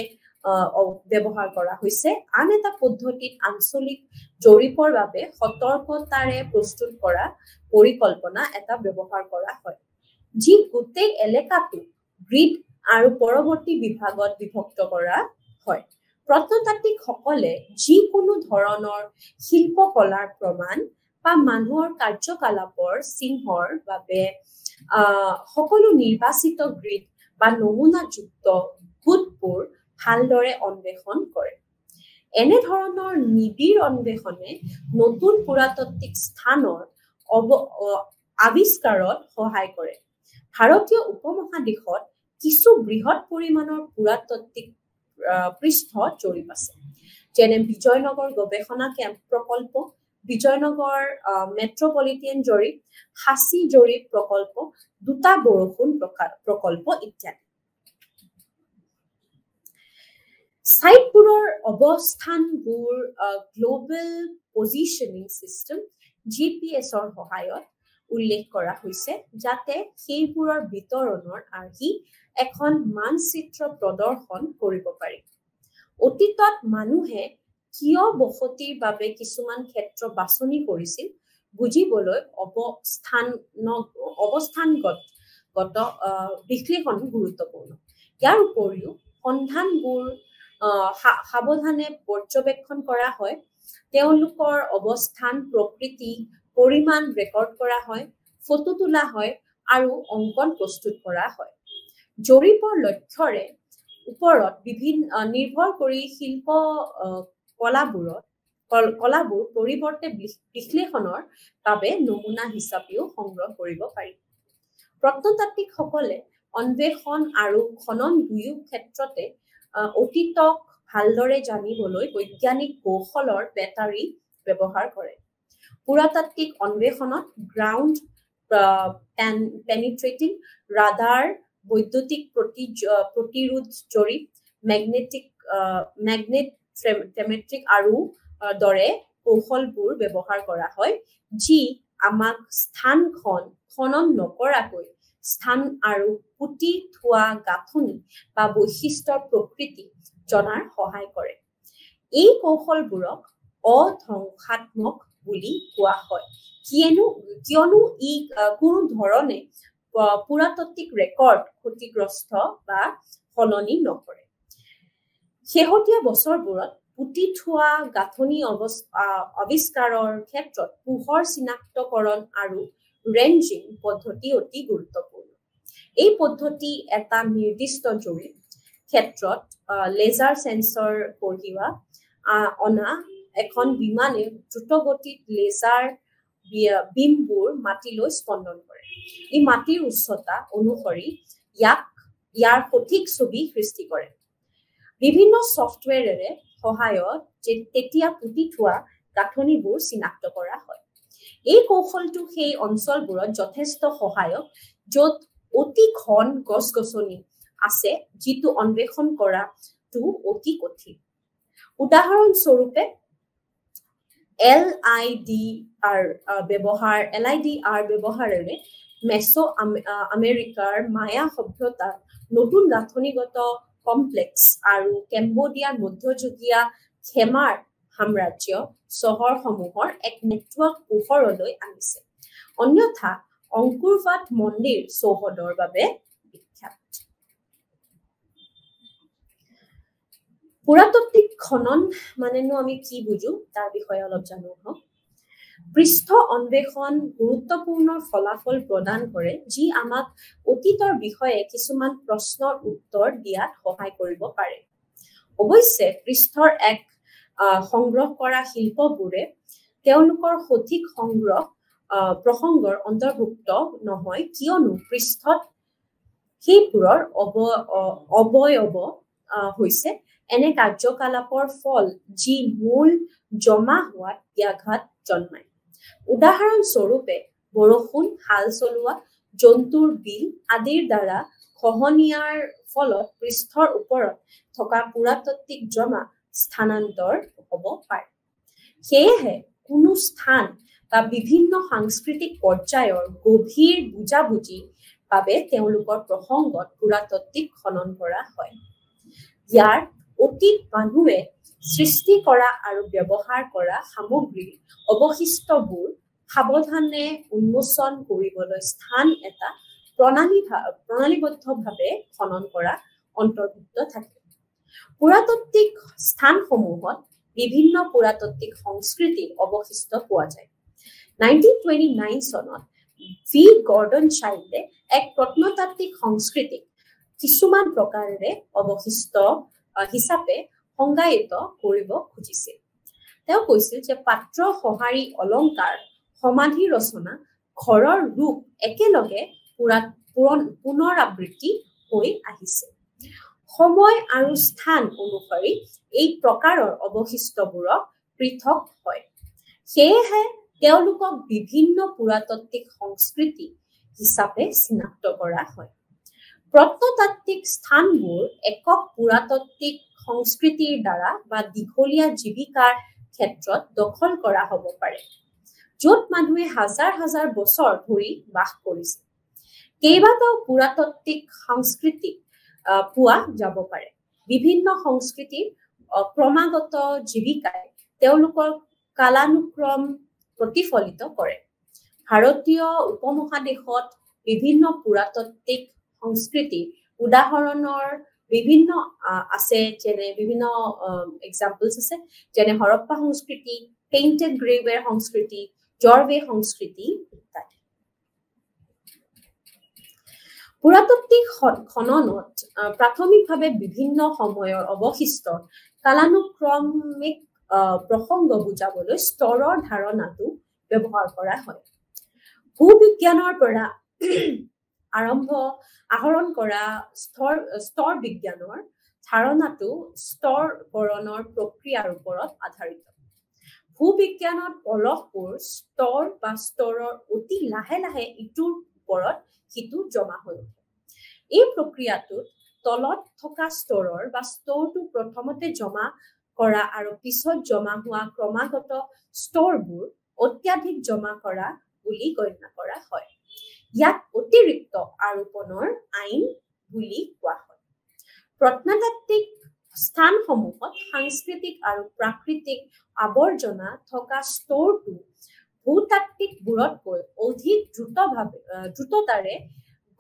ব্যৱহাৰ কৰা হৈছে। আন এটা পদ্ধতিত আঞ্চলিক জৰীপৰ বাবে সতৰ্কতাৰে প্ৰস্তুত কৰা পৰিকল্পনা এটা ব্যৱহাৰ কৰা হয়, যি গোটেই এলেকাটো গ্ৰিড আৰু পৰৱৰ্তী বিভাগত বিভক্ত কৰা হয়। প্ৰত্নতাত্ত্বিকসকলে যিকোনো ধৰণৰ শিল্পকলাৰ প্ৰমাণ বা মানুহৰ কাৰ্যকলাপৰ চিহ্নৰ বাবে সকলো নিৰ্বাচিত গ্ৰিড বা নমুনাযুক্ত গোটবোৰ ভালদৰে অন্বেষণ কৰে। এনেধৰণৰ নিবিড় অন্বেষণে নতুন পুৰাতাত্ত্বিক স্থানৰ আৱিষ্কাৰত সহায় কৰে। ভাৰতীয় উপমহাদেশত কিছু বৃহৎ পৰিমাণৰ পুৰাতাত্ত্বিক পৃষ্ঠ জৰীপ আছে, যেনে বিজয়নগৰ গৱেষণা কেম্প প্ৰকল্প, বিজয়নগৰ মেট্ৰপলিটেন জৰীপ, সাঁচি জৰীপ প্ৰকল্প, দুটা বৰষুণ প্ৰকল্প ইত্যাদি। ছাইটবোৰৰ অৱস্থানবোৰ গ্লোবেল পজিশ্যনিং চিষ্টেম (GPS)ৰ সহায়ত উল্লেখ কৰা হৈছে, যাতে সেইবোৰৰ বিতৰণৰ আৰ্হি এখন মানচিত্ৰ প্ৰদৰ্শন কৰিব পাৰি। অতীতত মানুহে কিয় বসতিৰ বাবে কিছুমান ক্ষেত্ৰ বাছনি কৰিছিল বুজিবলৈ অৱস্থানগত বিশ্লেষণ গুৰুত্বপূৰ্ণ। ইয়াৰ উপৰিও সন্ধানবোৰ সাৱধানে পৰ্যবেক্ষণ কৰা হয়, তেওঁলোকৰ অৱস্থান, প্ৰকৃতি, পৰিমাণ ৰেকৰ্ড কৰা হয়, ফটো তোলা হয় আৰু অংকন প্ৰস্তুত কৰা হয়। জৰীপৰ লক্ষ্যৰে ওপৰত বিভিন্ন নিৰ্ভৰ কৰি শিল্প কলাবোৰ পৰিৱৰ্তে বিশ্লেষণৰ বাবে নমুনা হিচাপেও সংগ্ৰহ কৰিব পাৰি প্ৰত্নতাত্ত্বিকসকলে অন্বেষণ আৰু খনন দুয়ো ক্ষেত্ৰতে অতীতক ভালদৰে জানিবলৈ বৈজ্ঞানিক কৌশলৰ বেটাৰী ব্যৱহাৰ কৰে পুৰাতাত্ত্বিক অন্বেষণত গ্ৰাউণ্ড পেনিট্ৰেটিং ৰাডাৰ বৈদ্যুতিক প্ৰতিৰোধ জৰীপ মেগনেট্ৰমেট্ৰিক আৰু দৰে কৌশলবোৰ ব্যৱহাৰ কৰা হয় যি আমাক স্থানখন খনন নকৰাকৈ স্থান আৰু পুতি থোৱা গাঁথনি বা বৈশিষ্ট্যৰ প্ৰকৃতি জনাৰ সহায় কৰে এই কৌশলবোৰক অধ্বংসাত্মক বুলি কোৱা হয় কিয়নো ই কোনো ধৰণে পুৰাতাত্ত্বিক ৰেকৰ্ড ক্ষতিগ্ৰস্ত বা সলনি নকৰে শেহতীয়া বছৰবোৰত পুতি থোৱা গাঁথনি আৱিষ্কাৰৰ ক্ষেত্ৰত পোহৰ চিনাক্তকৰণ আৰু ৰেঞ্জিং পদ্ধতি অতি গুৰুত্বপূৰ্ণ এই পদ্ধতি এটা নিৰ্দিষ্ট জৰীপ ক্ষেত্ৰত লেজাৰ সেন্সৰ কঢ়িওৱা অনা এখন বিমানে দ্ৰুতগতিত লেজাৰ বিমবোৰ মাটিলৈ স্পন্দন কৰে ই মাটিৰ উচ্চতা অনুসৰি ইয়াৰ সঠিক ছবি সৃষ্টি কৰে বিভিন্ন ছফ্টৱেৰেৰে সহায়ত তেতিয়া পুতি থোৱা গাঁথনিবোৰ চিনাক্ত কৰা হয় এই কৌশলটো সেই অঞ্চলবোৰত যথেষ্ট সহায়ক য'ত অতি ঘন গছ-গছনি আছে যিটো অন্বেষণ কৰাটো অতি কঠিন উদাহৰণস্বৰূপে LIDR ব্যৱহাৰেৰে মেছো আমেৰিকাৰ মায়া সভ্যতাৰ নতুন গাঁথনিগত কমপ্লেক্স আৰু কেম্বোডিয়াৰ মধ্যযুগীয় খেমাৰ সাম্ৰাজ্য চহৰসমূহৰ এক নেটৱৰ্ক পোহৰলৈ আনিছে অন্যথা অংকুৰৱাট মন্দিৰ চৌহদৰ বাবে বিখ্যাত পুৰাতাত্ত্বিক খনন মানেনো আমি কি বুজো তাৰ বিষয়ে অলপ জানো হওক পৃষ্ঠ অন্বেষণ গুৰুত্বপূৰ্ণ ফলাফল প্ৰদান কৰে যি আমাক অতীতৰ বিষয়ে কিছুমান প্ৰশ্নৰ উত্তৰ দিয়াত সহায় কৰিব পাৰে অৱশ্যে পৃষ্ঠৰ এক সংগ্ৰহ কৰা শিল্পবোৰে তেওঁলোকৰ সঠিক প্ৰসংগৰ অন্তৰ্ভুক্ত নহয় কিয়নো পৃষ্ঠত সেইবোৰৰ অৱয়ব হৈছে এনে কাৰ্যকলাপৰ ফল যি মূল জমা হোৱাত ব্যাঘাত জন্মায় উদাহৰণস্বৰূপে বৰষুণ হাল চলোৱা জন্তুৰ বিল আদিৰ দ্বাৰা খহনীয়াৰ ফলত পৃষ্ঠৰ ওপৰত থকা পুৰাতাত্ত্বিক জমা স্থানান্তৰ হ'ব পাৰে সেয়েহে কোনো স্থান বা বিভিন্ন সাংস্কৃতিক পৰ্যায়ৰ গভীৰ বুজাবুজিৰ বাবে তেওঁলোকৰ প্ৰসংগত পুৰাতাত্ত্বিক খনন কৰা হয় ইয়াৰ অতীত মানুহে সৃষ্টি কৰা আৰু ব্যৱহাৰ কৰা সামগ্ৰীৰ অৱশিষ্টবোৰ সাৱধানে উন্মোচন কৰিবলৈ স্থান এটা প্ৰণালীবদ্ধভাৱে খনন কৰা অন্তৰ্ভুক্ত থাকে পুৰাতাত্ত্বিক স্থানসমূহত বিভিন্ন পুৰাতাত্ত্বিক সংস্কৃতিৰ অৱশিষ্ট পোৱা যায় 1929 চনত ভি গৰ্ডন চাইল্ডে এক প্ৰত্নতাত্ত্বিক সংস্কৃতিক কিছুমান প্ৰকাৰেৰে অৱশিষ্ট হিচাপে সংজ্ঞায়িত কৰিব খুজিছিল তেওঁ কৈছিল যে পাত্ৰ সঁহাৰি অলংকাৰ সমাধি ৰচনা ঘৰৰ ৰূপ একেলগে পুনৰাবৃত্তি হৈ আহিছে সময় আৰু স্থান অনুসৰি এই প্ৰকাৰৰ অৱশিষ্টবোৰক পৃথক হয় সেয়েহে তেওঁলোকক বিভিন্ন পুৰাতাত্ত্বিক সংস্কৃতি হিচাপে চিনাক্ত কৰা হয় প্ৰত্নতাত্ত্বিক স্থানবোৰ একক পুৰাতাত্ত্বিক সংস্কৃতিৰ দ্বাৰা বা দীঘলীয়া জীৱিকাৰ ক্ষেত্ৰত দখল কৰা হ'ব পাৰে য'ত মানুহে হাজাৰ হাজাৰ বছৰ ধৰি বাস কৰিছে কেইবাটাও পুৰাতাত্ত্বিক সংস্কৃতিক পোৱা যাব পাৰে বিভিন্ন সংস্কৃতিৰ ক্ৰমাগত জীৱিকাই তেওঁলোকৰ কালানুক্ৰম প্ৰতিফলিত কৰে ভাৰতীয় উপমহাদেশত বিভিন্ন পুৰাতাত্ত্বিক সংস্কৃতি উদাহৰণৰ বিভিন্ন আছে যেনে বিভিন্ন এক্সাম্পলছ আছে যেনে হৰপ্পা সংস্কৃতি পেইন্টেড গ্ৰেভৱেৰ সংস্কৃতি জৰৱে সংস্কৃতি ইত্যাদি পুৰাতাত্ত্বিক খননত প্ৰাথমিকভাৱে বিভিন্ন সময়ৰ অৱশিষ্ট কালানুক্ৰমিক প্ৰসংগ বুজাবলৈ স্তৰৰ ধাৰণাটো ব্যৱহাৰ কৰা হয়। ভূবিজ্ঞানৰ পৰা আহৰণ কৰা স্তৰ বিজ্ঞানৰ ধাৰণাটো স্তৰকৰণৰ প্ৰক্ৰিয়াৰ ওপৰত আধাৰিত। ভূবিজ্ঞানত পলসবোৰ স্তৰ বা স্তৰৰ অতি লাহে লাহে ইটোৰ ওপৰত সিটো জমা হৈ উঠে। এই প্ৰক্ৰিয়াটোত তলত থকা স্তৰৰ বা স্তৰটো প্ৰথমতে জমা কৰা আৰু পিছত জমা হোৱা ক্ৰমাগত স্তৰবোৰ অত্যাধিক জমা কৰা বুলি গণ্য কৰা হয়। ইয়াক অতিৰিক্ত আৰোপণৰ আইন বুলি কোৱা হয়। প্ৰত্নতাত্ত্বিক স্থানসমূহত সাংস্কৃতিক আৰু প্ৰাকৃতিক আৱৰ্জনা থকা স্তৰটো ভূতাত্ত্বিকবোৰতকৈ অধিক দ্ৰুততাৰে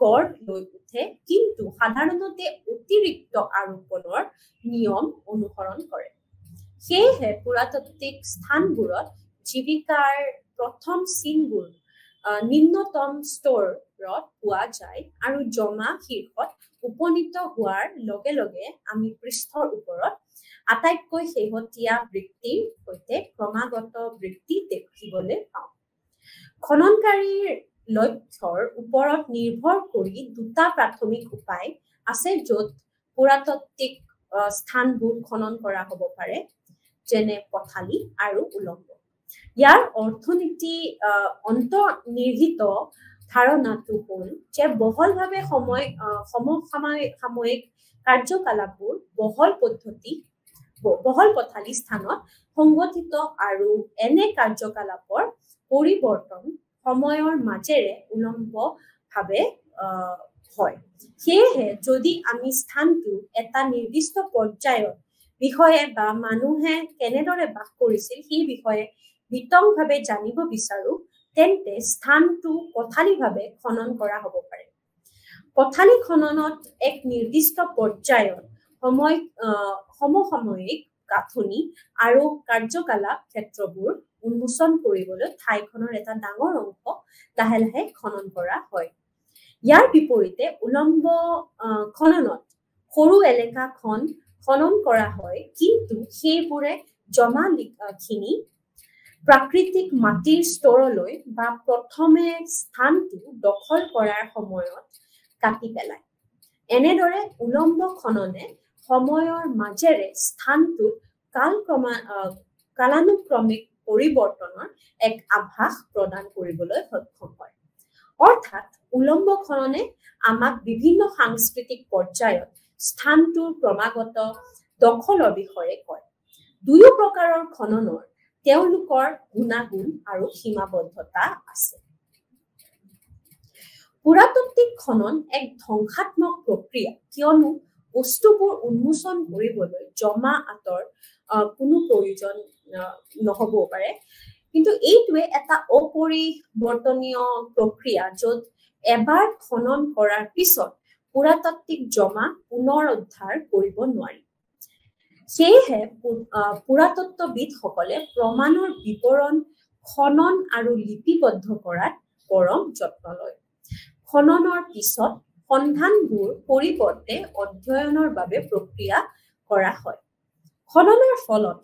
গঢ় লৈ উঠে, কিন্তু সাধাৰণতে অতিৰিক্ত আৰোপণৰ নিয়ম অনুসৰণ কৰে। সেয়েহে পুৰাতাত্ত্বিক স্থানবোৰত জীৱিকাৰ প্ৰথম চিনবোৰ নিম্নতম স্তৰত পোৱা যায় আৰু জমা শীৰ্ষত উপনীত হোৱাৰ লগে লগে আমি পৃষ্ঠৰ ওপৰত আটাইতকৈ শেহতীয়া বৃত্তিৰ সৈতে ক্ৰমাগত বৃত্তি দেখিবলৈ পাওঁ। খননকাৰীৰ লক্ষ্যৰ ওপৰত নিৰ্ভৰ কৰি দুটা প্ৰাথমিক উপায় আছে য'ত পুৰাতাত্ত্বিক স্থানবোৰ খনন কৰা হ'ব পাৰে, যেনে পথালি আৰু উলম্ব। ইয়াৰ অৰ্থনীতি অন্তৰ্নিহিত ধাৰণাটো হ'ল যে বহলভাৱে সমসাময়িক কাৰ্যকলাপবোৰ বহল পথালি স্থানত সংগঠিত আৰু এনে কাৰ্যকলাপৰ পৰিৱৰ্তন সময়ৰ মাজেৰে উলম্বভাৱে হয়। সেয়েহে যদি আমি স্থানটো এটা নিৰ্দিষ্ট পৰ্যায়ৰ বিষয়ে বা মানুহে কেনেদৰে বাস কৰিছিল সেই বিষয়ে বিতংভাৱে জানিব বিচাৰো, তেন্তে স্থানটো পথালিভাৱে খনন কৰা হ'ব পাৰে। পথালি খননত এক নিৰ্দিষ্ট পৰ্যায়ৰ সমসাময়িক গাঁথনি আৰু কাৰ্যকলাপ ক্ষেত্ৰবোৰ উন্মোচন কৰিবলৈ ঠাইখনৰ এটা ডাঙৰ অংশ লাহে লাহে খনন কৰা হয়। ইয়াৰ বিপৰীতে উলম্ব খননত সৰু এলেকাখন খনন কৰা হয়, কিন্তু সেইবোৰে জমা খিনি প্ৰাকৃতিক মাটিৰ স্তৰলৈ বা প্ৰথমে স্থানটো দখল কৰাৰ সময়ত কাটি পেলায়। এনেদৰে উলম্ব খননে সময়ৰ মাজেৰে স্থানটোত কালানুক্ৰমিক পৰিৱৰ্তনৰ এক আভাস প্ৰদান কৰিবলৈ সক্ষম হয়। অৰ্থাৎ উলম্ব খননে আমাক বিভিন্ন সাংস্কৃতিক পৰ্যায়ত স্থানটোৰ ক্ৰমাগত দখলৰ বিষয়ে কয়। দুয়ো প্ৰকাৰৰ খননৰ তেওঁলোকৰ গুণাগুণ আৰু সীমাবদ্ধতা আছে। পুৰাতাত্ত্বিক খনন এক ধ্বংসাত্মক প্ৰক্ৰিয়া, কিয়নো বস্তুবোৰ উন্মোচন কৰিবলৈ জমা আঁতৰ কোনো প্ৰয়োজন নহ'বও পাৰে, কিন্তু এইটোৱে এটা অপৰিৱৰ্তনীয় প্ৰক্ৰিয়া য'ত এবাৰ খনন কৰাৰ পিছত পুৰাতাত্ত্বিক জমা পুনৰ উদ্ধাৰ কৰিব নোৱাৰি। সেয়েহে পুৰাতত্ত্ববিদসকলে প্ৰমাণৰ বিৱৰণ খনন আৰু লিপিবদ্ধ কৰাত পৰম যত্ন লয়। খননৰ পিছত সন্ধানবোৰ পৰিৱৰ্তে অধ্যয়নৰ বাবে প্ৰক্ৰিয়া কৰা হয়। খননৰ ফলত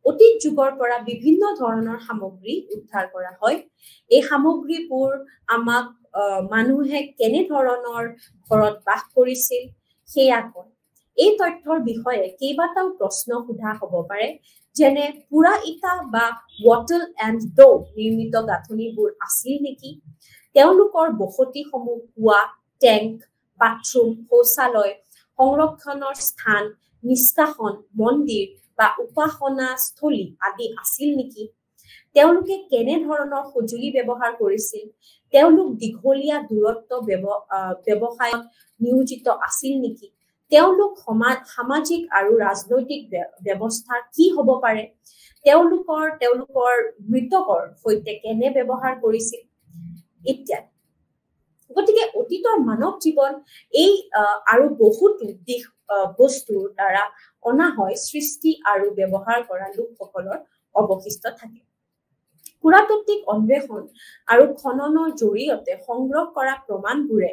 অতীত যুগৰ পৰা বিভিন্ন ধৰণৰ সামগ্ৰী উদ্ধাৰ কৰা হয়। এই সামগ্ৰীবোৰ আমাক মানুহে কেনে ধৰণৰ ঘৰত বাস কৰিছিল সেয়া কয়। এই তথ্যৰ বিষয়ে কেইবাটাও প্ৰশ্ন সোধা হ'ব পাৰে, যেনে পুৰা ইটা বা ৱাটল এণ্ড ডো নিৰ্মিত গাঁথনিবোৰ আছিল নেকি? তেওঁলোকৰ বসতিসমূহ কুঁৱা, টেংক, বাথৰুম, শৌচালয়, সংৰক্ষণৰ স্থান, নিষ্কাশন, মন্দিৰ বা উপাসনাস্থলী আদি আছিল নেকি? তেওঁলোকে কেনে ধৰণৰ সঁজুলি ব্যৱহাৰ কৰিছিল? তেওঁলোক দীঘলীয়া দূৰত্ব ব্যৱসায়ত নিয়োজিত আছিল নেকি? তেওঁলোক সামাজিক আৰু ৰাজনৈতিক ব্যৱস্থা কি হ'ব পাৰে? তেওঁলোকৰ মৃতকৰ সৈতে কেনে ব্যৱহাৰ কৰিছিল ইত্যাদি। গতিকে অতীতৰ মানৱ জীৱন এই আৰু বহুতো দিশ বস্তুৰ দ্বাৰা অনা হয় সৃষ্টি আৰু ব্যৱহাৰ কৰা লোকসকলৰ অৱশিষ্ট থাকে। পুৰাতাত্ত্বিক অন্বেষণ আৰু খননৰ জৰিয়তে সংগ্ৰহ কৰা প্ৰমাণবোৰে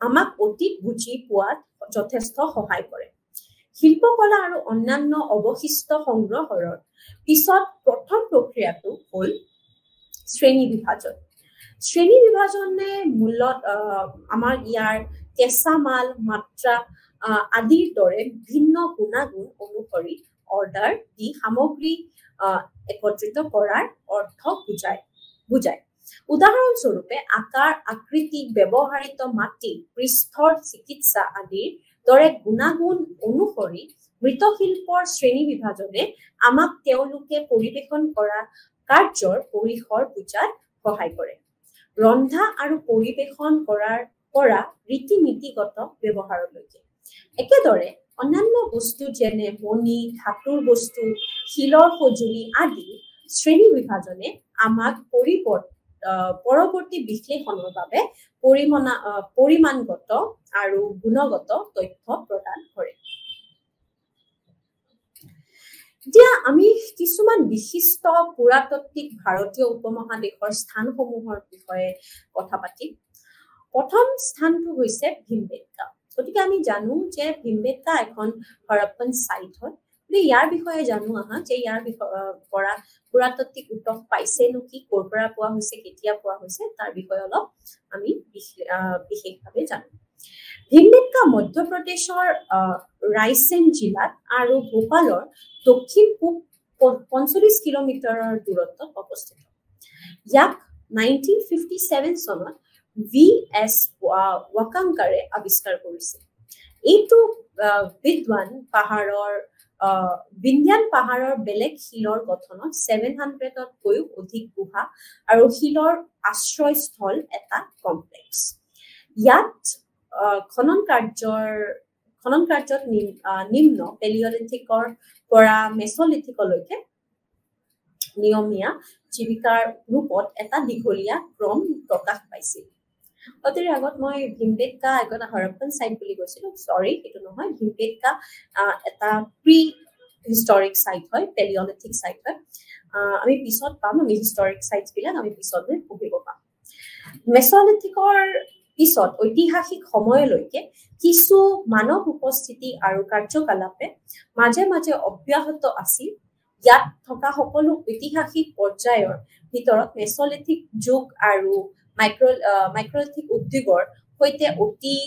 আমাক অতীত বুজি পোৱাত যথেষ্ট সহায় কৰে। শিল্পকলা আৰু অন্যান্য অৱশিষ্ট সংগ্ৰহৰ পিছত প্ৰথম প্ৰক্ৰিয়াটো হ'ল শ্ৰেণী বিভাজন। শ্ৰেণী বিভাজনে মূলত আমাৰ ইয়াৰ কেঁচা মাল, মাত্ৰা আদিৰ দৰে ভিন্ন গুণাগুণ অনুসৰি অৰ্ডাৰ দি সামগ্ৰী একত্ৰিত কৰাৰ অৰ্থ বুজায়। উদাহৰণস্বৰূপে আকাৰ, আকৃতি, ব্যৱহাৰিত মাটি, পৃষ্ঠৰ চিকিৎসা আদিৰ দৰে গুণাগুণ অনুসৰি মৃৎশিল্পৰ শ্ৰেণী বিভাজনে আমাক তেওঁলোকে পৰিৱেশন কৰা কাৰ্যৰ পৰিসৰ বুজাত সহায় কৰে। ৰন্ধা আৰু পৰিৱেশন কৰাৰ পৰা ৰীতি নীতিগত ব্যৱহাৰলৈকে। একেদৰে অন্যান্য বস্তু যেনে মণি, ধাতুৰ বস্তু, শিলৰ সঁজুলি আদি শ্ৰেণী বিভাজনে আমাক পৰৱৰ্তী বিশ্লেষণৰ বাবে পৰিমাণগত আৰু গুণগত তথ্য প্ৰদান কৰে। এতিয়া আমি কিছুমান বিশিষ্ট পুৰাতাত্ত্বিক ভাৰতীয় উপমহাদেশৰ স্থানসমূহৰ বিষয়ে কথা পাতিম। প্ৰথম স্থানটো হৈছে ভীমবেটকা। গতিকে আমি জানো যে ভীমবেটকা এখন হৰপ্পন সাইট হয়। ইয়াৰ বিষয়ে জানো যে ইয়াৰ পৰা পুৰাতাত্ত্বিক উৎস পাইছে নেকি, ক'ৰ পৰা পোৱা হৈছে, কেতিয়া পোৱা হৈছে, তাৰ বিষয়ে অলপ আমি বিশেষভাৱে জানো। ভীমবেটকা মধ্যপ্ৰদেশৰ ৰায়চেন জিলাত আৰু ভোপালৰ দক্ষিণ পূব 45 কিলোমিটাৰৰ দূৰত্বত অৱস্থিত। ইয়াক 1957 চনত V.S. ৱাকাংকাৰে আৱিষ্কাৰ কৰিছিল। এইটো বিন্ধ্যান পাহাৰৰ বেলেগ শিলৰ গঠনত 700তকৈও অধিক গুহা আৰু শিলৰ আশ্ৰয়স্থল এটা কমপ্লেক্স। ইয়াত খনন কাৰ্যত নিম্ন পেলিঅলিথিকৰ পৰা মেছলিথিকলৈকে নিয়মীয়া জীৱিকাৰ ৰূপত এটা দীঘলীয়া ক্ৰম প্ৰকাশ পাইছিল। অতিৰ আগত মই ভীমবেটকা এখন হৰপ্পন সাইট বুলি কৈছিলো, সৰি এইটো নহয়। ভীমবেটকা এটা প্ৰি হিষ্টৰিক সাইট হয়, পেলিঅলিথিক সাইট হয়। আমি পিছত পাম, আমি হিষ্টৰিক সাইটছ বিলাক আমি পিছত পঢ়িব পাম। মেছলিথিকৰ পিছত ঐতিহাসিক সময়লৈকে কিছু মানৱ উপস্থিতি আৰু কাৰ্যকলাপে মাজে মাজে অব্যাহত আছিল। ইয়াত থকা সকলো ঐতিহাসিক পৰ্যায়ৰ ভিতৰত মেছলিথিক যুগ আৰু মাইক্ৰলিথিক উদ্যোগৰ সৈতে অতি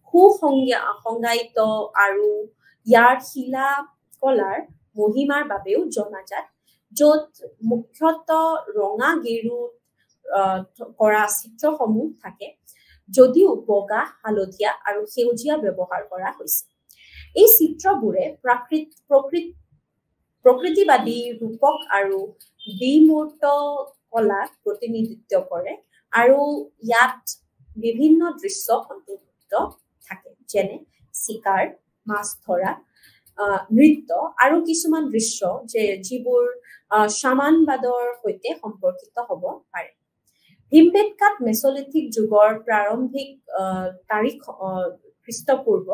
সুসংজ্ঞায়িত আৰু ইয়াৰ শিলা কলাৰ মহিমাৰ বাবেও জনাজাত, য'ত মুখ্যতঃ ৰঙা গেৰুত কৰা চিত্ৰসমূহ থাকে, যদিও বগা, হালধীয়া আৰু সেউজীয়া ব্যৱহাৰ কৰা হৈছে। এই চিত্ৰবোৰে প্ৰকৃতিবাদী ৰূপক আৰু বিমূৰ্ত কলাক প্ৰতিনিধিত্ব কৰে আৰু ইয়াত বিভিন্ন দৃশ্য অন্তৰ্ভুক্ত থাকে, যেনে চিকাৰ, মাছ ধৰা, নৃত্য আৰু কিছুমান দৃশ্য যিবোৰ শামানবাদৰ সৈতে সম্পৰ্কিত হ'ব পাৰে। ভীমবেটকাত মেছলিথিক যুগৰ প্ৰাৰম্ভিক তাৰিখ খ্ৰীষ্টপূৰ্ব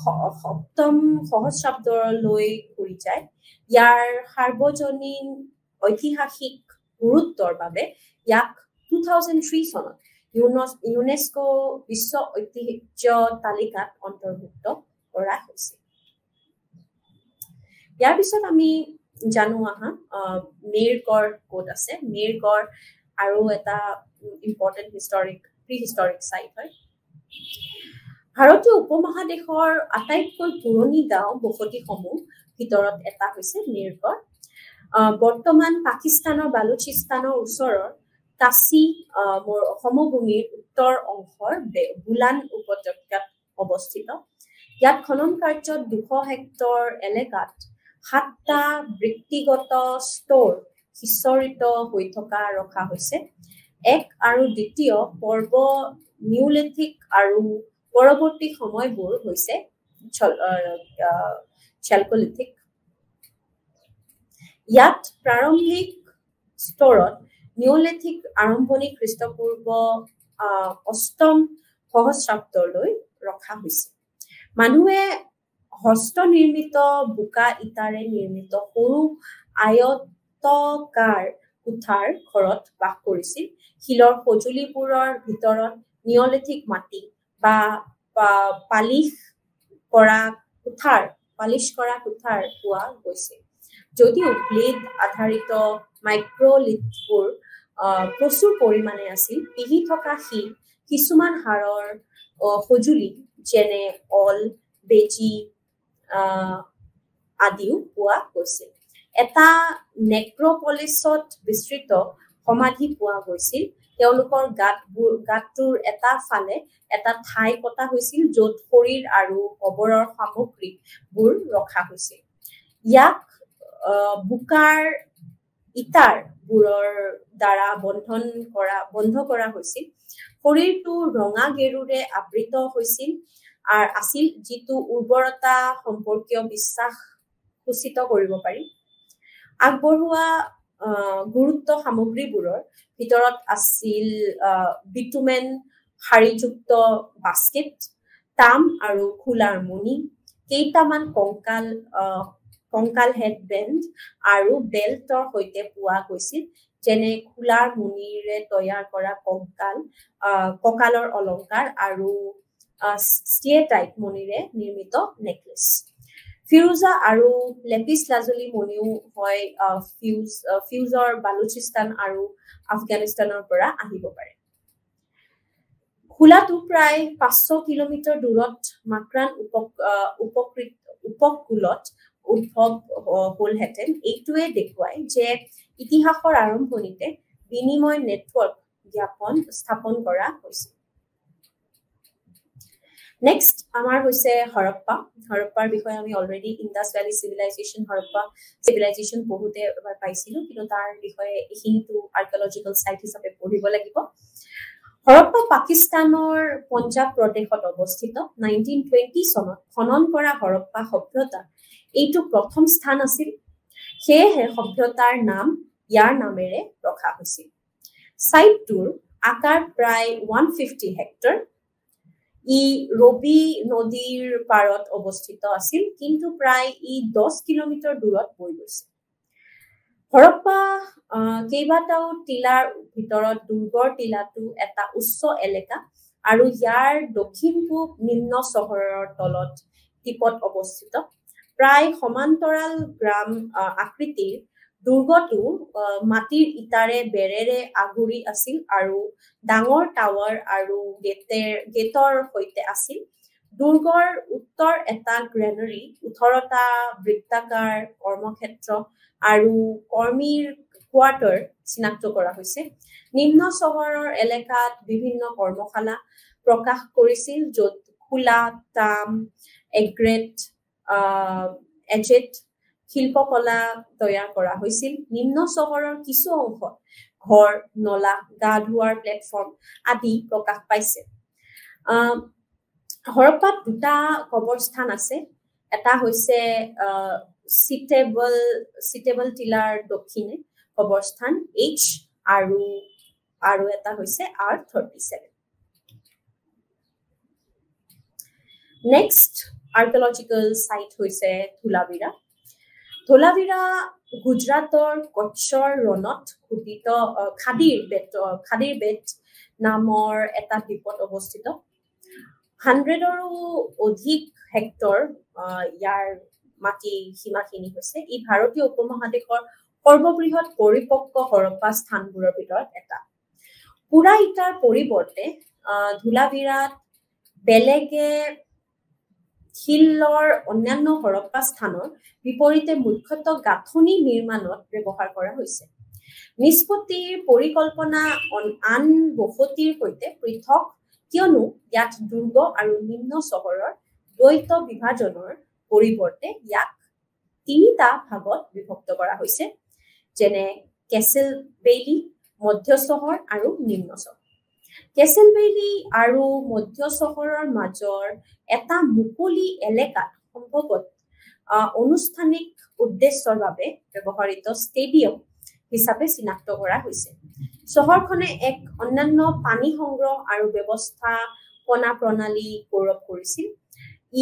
7ম সহস্ৰাব্দলৈ ঘূৰি যায়। ইয়াৰ সাৰ্বজনীন ঐতিহাসিক গুৰুত্বৰ বাবে ইয়াক 2003 চনত ইউনেস্কো বিশ্ব ঐতিহ্য তালিকাত অন্তৰ্ভুক্ত কৰা হৈছে। ইয়াৰ পিছত আমি জানো মেৰগড় ক'ত আছে। মেৰগড় আৰু এটা ইম্পৰ্টেণ্ট প্ৰি হিষ্টৰিক সাইট হয়। ভাৰতীয় উপমহাদেশৰ আটাইতকৈ পুৰণি গাঁও বসতিসমূহ ভিতৰত এটা হৈছে মেৰগড়। বৰ্তমান পাকিস্তানৰ বালুচিস্তানৰ ওচৰৰ কাশী সমভূমিৰ উত্তৰ অংশৰ বুলান উপত্যকাত অৱস্থিত। ইয়াত খনন কাৰ্যত 200 হেক্টৰ এলেকাত 7টা ব্যক্তিগত ষ্ট'ৰ সিঁচৰিত হৈ ৰখা হৈছে। 1 আৰু 2য় পৰ্ব নিওলিথিক আৰু পৰৱৰ্তী সময়বোৰ হৈছে চেলকলিথিক। ইয়াত প্ৰাৰম্ভিক স্তৰত নিওলিথিক আৰম্ভণি খ্ৰীষ্টপূৰ্ব 8ম সহস্ৰাব্দলৈ ৰখা হৈছে। মানুহে হস্তনিৰ্মিত বোকা ইটাৰে নিৰ্মিত সৰু আয়তকাৰ কোঠাৰ ঘৰত বাস কৰিছিল শিলৰ সজুলিবোৰৰ ভিতৰত নিয়লিথিক মাটি বা পালিশ কৰা কোঠাৰ পোৱা গৈছে যদিও ব্লেড আধাৰিত মাইক্ৰলিথবোৰ প্ৰচুৰ পৰিমাণে আছিল পিহি থকা শিল কিছুমান হাড়ৰ সজুলি যেনে অল বেজি আদিও পোৱা গৈছিল এটা নেক্ৰপলিছত বিস্তৃত সমাধি পোৱা গৈছিল তেওঁলোকৰ গাতটোৰ এটা ফালে এটা ঠাই কটা হৈছিল য'ত শৰীৰ আৰু কবৰৰ সামগ্ৰীবোৰ ৰখা হৈছিল ইয়াক বুকাৰ ইটাৰ বোৰৰ দ্বাৰা বন্ধ কৰা হৈছিল শৰীৰটো ৰঙা গেৰুৰে আবৃত হৈছিল আৰু আছিল যিটো উৰ্বৰতা সম্পৰ্কীয় বিশ্বাস সূচিত কৰিব পাৰি আগবঢ়োৱা গুৰুত্ব সামগ্ৰীবোৰৰ ভিতৰত আছিল বিটুমেন শাৰীযুক্ত বাস্কেট তাম আৰু খোলাৰ মণি কেইটামান কংকাল হেডবেণ্ড আৰু বেল্টৰ সৈতে পোৱা গৈছিল যেনে খোলাৰ মণিৰে তৈয়াৰ কৰা কঁকালৰ অলংকাৰ আৰু ষ্টিয়েটাইট মণিৰে নিৰ্মিত নেকলেছ ফিৰোজা আৰু লেপিছ লাজুলি মণিও হয় ফিউজৰ বালুচিস্তান আৰু আফগানিস্তানৰ পৰা আহিব পাৰে খোলাটো প্ৰায় 500 কিলোমিটাৰ দূৰত মাক্ৰান উপকূলত উদ্ভৱ হলহেঁতেন এইটোৱে দেখুৱায় যে ইতিহাসৰ আৰম্ভণিতে বিনিময় নেটৱৰ্ক স্থাপন কৰা হৈছিল নেক্সট আমাৰ হৈছে হৰপ্পাৰ বিষয়ে আমি already Indus valley civilisation Harappa civilisation পঢ়োতে এবাৰ পাইছিলো কিন্তু তাৰ বিষয়ে এইখিনিতো আৰ্কিঅলজিকেল সাইট হিচাপে পঢ়িব লাগিব হৰপ্পা পাকিস্তানৰ পঞ্জাব প্ৰদেশত অৱস্থিত 1920 চনত খনন কৰা হৰপ্পা সভ্যতা এইটো প্ৰথম স্থান আছিল সেয়েহে সভ্যতাৰ নাম ইয়াৰ নামেৰে ৰখা হৈছিল সাইটটোৰ আকাৰ প্ৰায় 150 হেক্টৰ ই ৰবি নদীৰ পাৰত অৱস্থিত আছিল কিন্তু প্ৰায় 10 কিলোমিটাৰ দূৰত বৈ গৈছে হৰপ্পা কেইবাটাও টিলাৰ ভিতৰত দুৰ্গৰ টিলাটো এটা উচ্চ এলেকা আৰু ইয়াৰ দক্ষিণ পূব নিম্ন চহৰৰ তলত টিপত অৱস্থিত প্ৰায় সমান্তৰাল গ্ৰাম আকৃতিৰ দুৰ্গটো মাটিৰ ইটাৰে বেৰেৰে আগুৰি আছিল আৰু ডাঙৰ টাৱাৰ আৰু গেটৰ সৈতে আছিল দুৰ্গৰ উত্তৰ এটা গ্ৰেনাৰী 18টা বৃত্তাকাৰ কৰ্মক্ষেত্ৰ আৰু কৰ্মীৰ কোৱাৰ্টাৰ চিনাক্ত কৰা হৈছে নিম্ন চহৰৰ এলেকাত বিভিন্ন কৰ্মশালা প্ৰকাশ কৰিছিল য'ত খোলা তাম এগ্ৰেট এজেট শিল্পকলা তৈয়াৰ কৰা হৈছিল নিম্ন চহৰৰ কিছু অংশ ঘৰ নলা গা ধোৱাৰ প্লেটফৰ্ম আদি প্ৰকাশ পাইছে হৰপ্পাত দুটা কবৰস্থান আছে এটা হৈছে সিটেবল টিলাৰ দক্ষিণে কবৰস্থান H আৰু এটা হৈছে R37 নেক্সট আৰ্কিঅলজিকেল সাইট হৈছে ধোলাভিৰা গুজৰাটৰ কচ্ছৰ ৰণত খোদিত খাদীৰ বেট নামৰ এটা দ্বীপত অৱস্থিত 100ৰো অধিক হেক্টৰ ইয়াৰ মাটি সীমাখিনি হৈছে ই ভাৰতীয় উপমহাদেশৰ সৰ্ববৃহৎ পৰিপক্ক হৰপ্পা স্থানবোৰৰ ভিতৰত এটা পুৰা ইটাৰ পৰিৱৰ্তে ধোলাভিৰাত বেলেগে শিলৰ অন্যান্য হৰপ্পা স্থানৰ বিপৰীতে মুখ্যতঃ গাঁথনি নিৰ্মাণত ব্যৱহাৰ কৰা হৈছে নিষ্পত্তিৰ পৰিকল্পনা আন বসতিৰ সৈতে পৃথক কিয়নো ইয়াত দুৰ্গ আৰু নিম্ন চহৰৰ দ্বৈত বিভাজনৰ পৰিৱৰ্তে ইয়াক তিনিটা ভাগত বিভক্ত কৰা হৈছে যেনে কেসেল বেইলি মধ্য চহৰ আৰু নিম্ন চহৰ কেসেল বেইলি আৰু মধ্য চহৰৰ মাজৰ এটা মুকলি এলেকাত সম্ভৱত অনুষ্ঠানিক উদ্দেশ্যৰ বাবে ব্যৱহৃত ষ্টেডিয়াম হিচাপে চিনাক্ত কৰা হৈছে চহৰখনে এক অন্যান্য পানী সংগ্ৰহ আৰু ব্যৱস্থাপনা প্ৰণালী গৌৰৱ কৰিছিল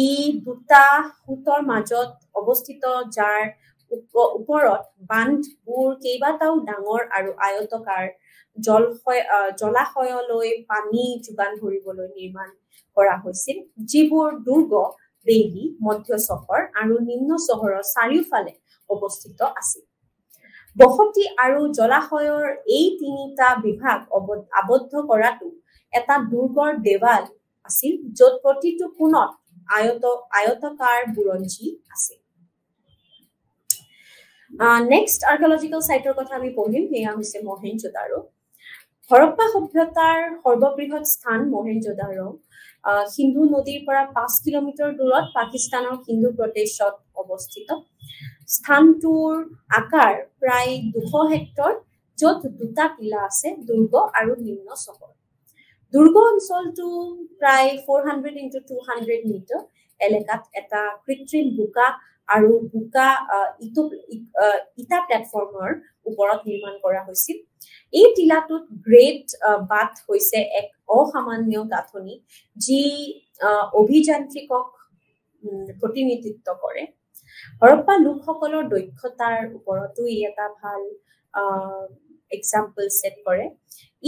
ই দুটা সোঁতৰ মাজত অৱস্থিত যাৰ ওপৰত বান্ধবোৰ কেইবাটাও ডাঙৰ আৰু আয়তকাৰ জলাশয়লৈ পানী যোগান ধৰিবলৈ নিৰ্মাণ কৰা হৈছিল, যিবোৰ দুৰ্গ, বেইলি, মধ্য চহৰ আৰু নিম্ন চহৰৰ চাৰিওফালে অৱস্থিত আছিল। বসতি আৰু জলাশয়ৰ এই তিনিটা বিভাগ আবদ্ধ কৰাটো এটা দুৰ্গৰ দেৱাল আছিল, য'ত প্ৰতিটো কোণত আয়তকাৰ বুৰঞ্জী আছিল। নেক্সট আৰ্কিঅলজিকেল সাইটৰ কথা আমি পঢ়িম, সেয়া হৈছে মহেঞ্জোদাৰো। হৰপ্পা সভ্যতাৰ সৰ্ববৃহৎ স্থান মহেঞ্জোদাৰো সিন্ধু নদীৰ পৰা 5 কিলোমিটাৰ দূৰত পাকিস্তানৰ সিন্ধু প্ৰদেশত অৱস্থিত। স্থানটোৰ আকাৰ প্ৰায় 200 হেক্টৰ, য'ত দুটা টিলা আছে, দুৰ্গ আৰু নিম্ন চহৰ। দুৰ্গ অঞ্চলটো প্ৰায় 400 × 200 মিটাৰ এলেকাত এটা কৃত্ৰিম বোকা আৰু ইটা প্লেটফৰ্মৰ ওপৰত নিৰ্মাণ কৰা হৈছিল। এই টিলাটোত গ্ৰেট বাথ হৈছে এক অসামান্য গাঁথনি, যি অভিযান্ত্ৰিকক প্ৰতিনিধিত্ব কৰে। হৰপ্পা লোকসকলৰ দক্ষতাৰ ওপৰতো ই এটা ভাল এক্সাম্পল সেট কৰে।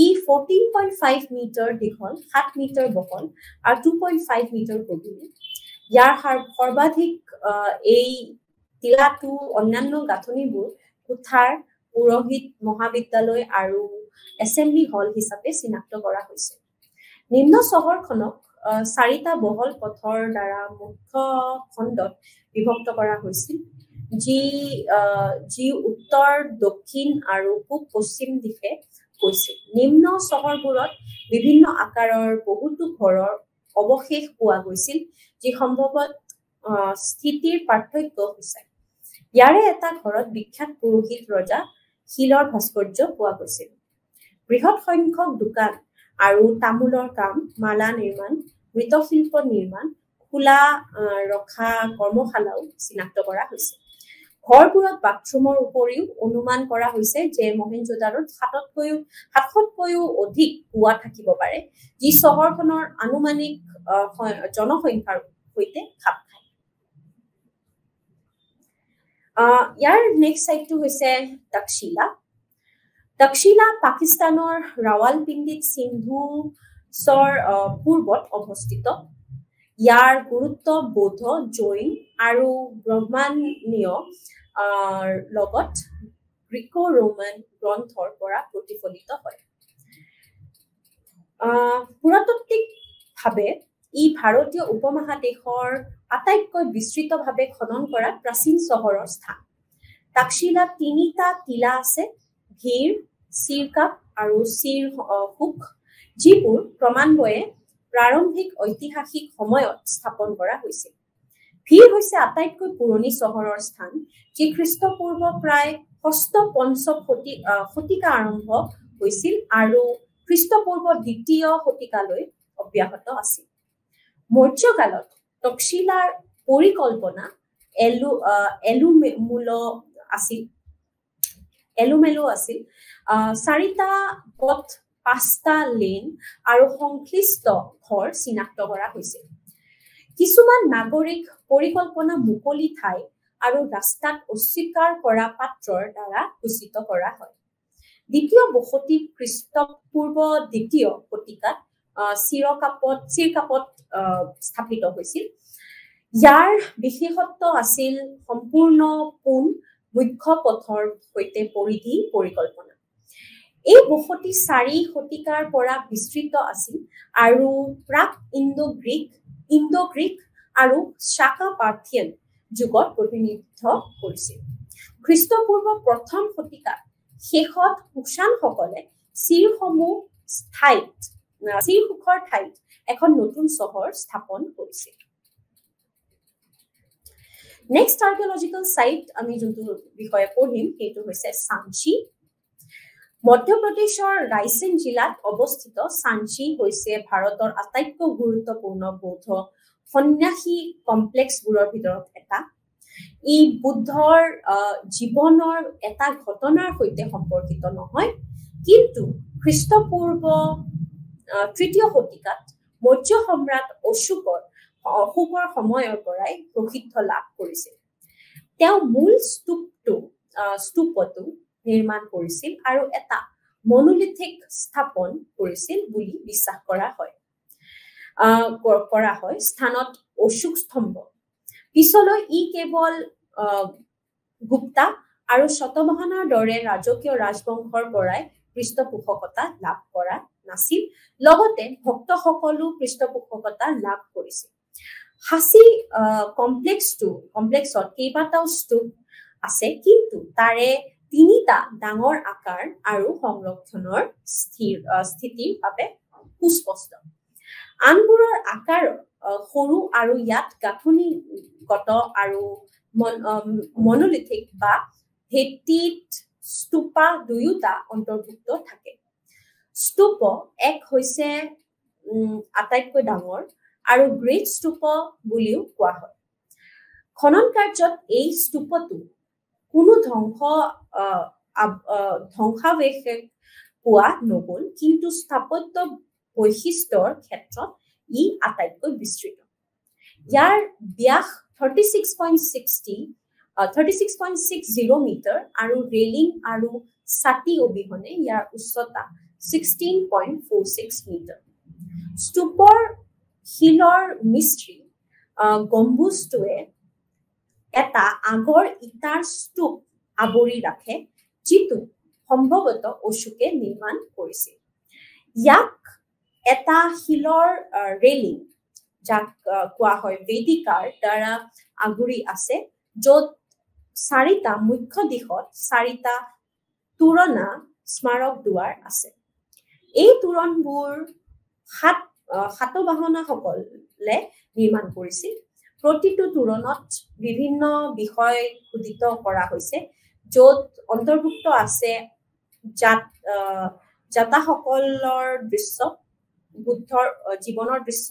ই 14.5 মিটাৰ দীঘল, 7 মিটাৰ বহল আৰু 2.5 মিটাৰ গভীৰ। ইয়াৰ সৰ্বাধিক এই টিলাটো অন্যান্য গাঁথনিবোৰ কোঠাৰ, পুৰোহিত মহাবিদ্যালয় আৰু এছেম্বলি হল হিচাপে চিনাক্ত কৰা হৈছে। নিম্ন চহৰখনক 4টা বহল পথৰ দ্বাৰা মুখ্য খণ্ডত বিভক্ত কৰা হৈছিল, যি উত্তৰ, দক্ষিণ আৰু পূব পশ্চিম দিশে গৈছিল। নিম্ন চহৰবোৰত বিভিন্ন আকাৰৰ বহুতো ঘৰৰ অৱশেষ পোৱা গৈছিল, যি সম্ভৱত স্থিতিৰ পাৰ্থক্য সূচায়। ইয়াৰে এটা ঘৰত বিখ্যাত পুৰোহিত ৰজা শিলৰ ভাস্কৰ্য পোৱা গৈছিল। বৃহৎ সংখ্যক দোকান আৰু তামোলৰ কাম, মালা নিৰ্মাণ, মৃৎশিল্প নিৰ্মাণ, খোলা ৰখা কৰ্মশালাও চিনাক্ত কৰা হৈছে। ঘৰবোৰত বাথৰুমৰ উপৰিও অনুমান কৰা হৈছে যে মহেঞ্জোদাৰোত 700তকৈও অধিক কুঁৱা থাকিব পাৰে, যি চহৰখনৰ আনুমানিক জনসংখ্যাৰ সৈতে খাপ খায়। ইয়াৰ নেক্সট সাইটটো হৈছে তক্ষশিলা। তক্ষশিলা পাকিস্তানৰ ৰাৱালপিণ্ডিত সিন্ধুছৰ পূৰ্বত অৱস্থিত। ইয়াৰ গুৰুত্ব বৌদ্ধ, জৈন আৰু ব্ৰাহ্মণীয় লগত গ্ৰীকো ৰোমান গ্ৰন্থৰ পৰা প্ৰতিফলিত হয়। পুৰাতাত্ত্বিকভাৱে ই ভাৰতীয় উপমহাদেশৰ আটাইতকৈ বিস্তৃতভাৱে খনন কৰা প্ৰাচীন চহৰৰ স্থান। তক্ষশিলাত 3টা টিলা আছে, ঘিৰ, চিৰকাপ আৰু চিৰহুক, যিবোৰ ক্ৰমান্বয়ে প্ৰাৰম্ভিক ঐতিহাসিক সময়ত স্থাপন কৰা হৈছিল। ভিৰ হৈছে আটাইতকৈ পুৰণি চহৰৰ স্থান, যি খ্ৰীষ্টপূৰ্ব প্ৰায় 6ষ্ট-5ম শতিকা আৰম্ভ হৈছিল আৰু খ্ৰীষ্টপূৰ্ব 2য় শতিকালৈ অব্যাহত আছিল। মৌৰ্যকালত তক্ষশিলাৰ পৰিকল্পনা এলোমেলো আছিল। 4টা পথ, 5টা লেন আৰু সংশ্লিষ্ট ঘৰ চিনাক্ত কৰা হৈছিল। কিছুমান নাগৰিক পৰিকল্পনা মুকলি ঠাই আৰু ৰাস্তাত অস্বীকাৰ কৰা পাত্ৰৰ দ্বাৰা সূচিত কৰা হয়। দ্বিতীয় বসতি খ্ৰীষ্টপূৰ্ব 2য় শতিকাত চিৰকাপত স্থাপিত হৈছিল। ইয়াৰ বিশেষত্ব আছিল সম্পূৰ্ণ পোন মুখ্য পথৰ সৈতে পৰিধি পৰিকল্পনা। এই বসতি 4 শতিকাৰ পৰা বিস্তৃত আছিল আৰু প্ৰাক ইণ্ডো-গ্ৰীক আৰু শাকা পাৰ্থিয়ান যুগত প্ৰতিনিধিত্ব কৰিছিল। খ্ৰীষ্টপূৰ্ব 1ম শতিকাৰ শেষত কুষাণসকলে চিৰহুকৰ ঠাইত এখন নতুন চহৰ স্থাপন কৰিছিল। নেক্সট আৰ্কিঅলজিকেল সাইট আমি যোনটো বিষয়ে পঢ়িম সেইটো হৈছে সাঞ্চি। মধ্যপ্ৰদেশৰ ৰায়চেন জিলাত অৱস্থিত সাঞ্চি হৈছে ভাৰতৰ আটাইতকৈ গুৰুত্বপূৰ্ণ বৌদ্ধ সন্ন্যাসী কমপ্লেক্সবোৰৰ ভিতৰত এটা। ই বুদ্ধৰ জীৱনৰ এটা ঘটনাৰ সৈতে সম্পৰ্কিত নহয়, কিন্তু খ্ৰীষ্টপূৰ্ব 3য় শতিকাত মৌৰ্য সম্ৰাট অশোকৰ সময়ৰ পৰাই প্ৰসিদ্ধ লাভ কৰিছিল। তেওঁ মূল স্তূপটো নিৰ্মাণ কৰিছিল আৰু এটা মনোলিথিক স্থাপন কৰিছিল বুলি বিশ্বাস কৰা হয় স্থানত অশোক স্তম্ভ পিছলৈ ই কেৱল গুপ্তা আৰু শতবাহনৰ দৰে ৰাজকীয় ৰাজবংশৰ পৰাই পৃষ্ঠপোষকতা লাভ কৰা নাছিল লগতে ভক্তসকলো পৃষ্ঠপোষকতা লাভ কৰিছিল হাসি কমপ্লেক্সত কেইবাটাও স্তূপ আছে কিন্তু তাৰে তিনিটা ডাঙৰ আকাৰ আৰু সংৰক্ষণৰ স্থিতিৰ বাবে সুস্পষ্ট আনবোৰৰ আকাৰ সৰু আৰু ইয়াত গাঁথনিগত আৰু মনোলিথিক বা ভেটিত স্তূপা দুয়োটা অন্তৰ্ভুক্ত থাকে স্তূপ এক হৈছে আটাইতকৈ ডাঙৰ আৰু গ্ৰেট স্তূপ বুলিও কোৱা হয় খনন কাৰ্যত এই স্তূপটো কোনো ধ্বংসাৱশেষ পোৱা নগল কিন্তু স্থাপত্য বৈশিষ্ট্যৰ ক্ষেত্ৰত ই আটাইতকৈ বিস্তৃত ইয়াৰ ব্যাস 36.60 মিটাৰ আৰু ৰেলিং আৰু ছাতি অবিহনে ইয়াৰ উচ্চতা 16.46 মিটাৰ স্তূপৰ শিলৰ মিস্ত্ৰী গম্বুজটোৱে এটা আগৰ ইটাৰ স্তূপ আৱৰি ৰাখে যিটো সম্ভৱতঃ অশোকে নিৰ্মাণ কৰিছিল ইয়াক এটা শিলৰ ৰেলিং যাক কোৱা হয় বেদিকাৰ দ্বাৰা আগুৰি আছে য'ত চাৰিটা মুখ্য দিশত চাৰিটা তোৰণা স্মাৰক দুৱাৰ আছে এই তোৰণবোৰ সাতবাহনসকলে নিৰ্মাণ কৰিছিল প্ৰতিটো তোৰণত বিভিন্ন বিষয় খোদিত কৰা হৈছে য'ত অন্তৰ্ভুক্ত আছে যাতাসকলৰ দৃশ্য বুদ্ধৰ জীৱনৰ দৃশ্য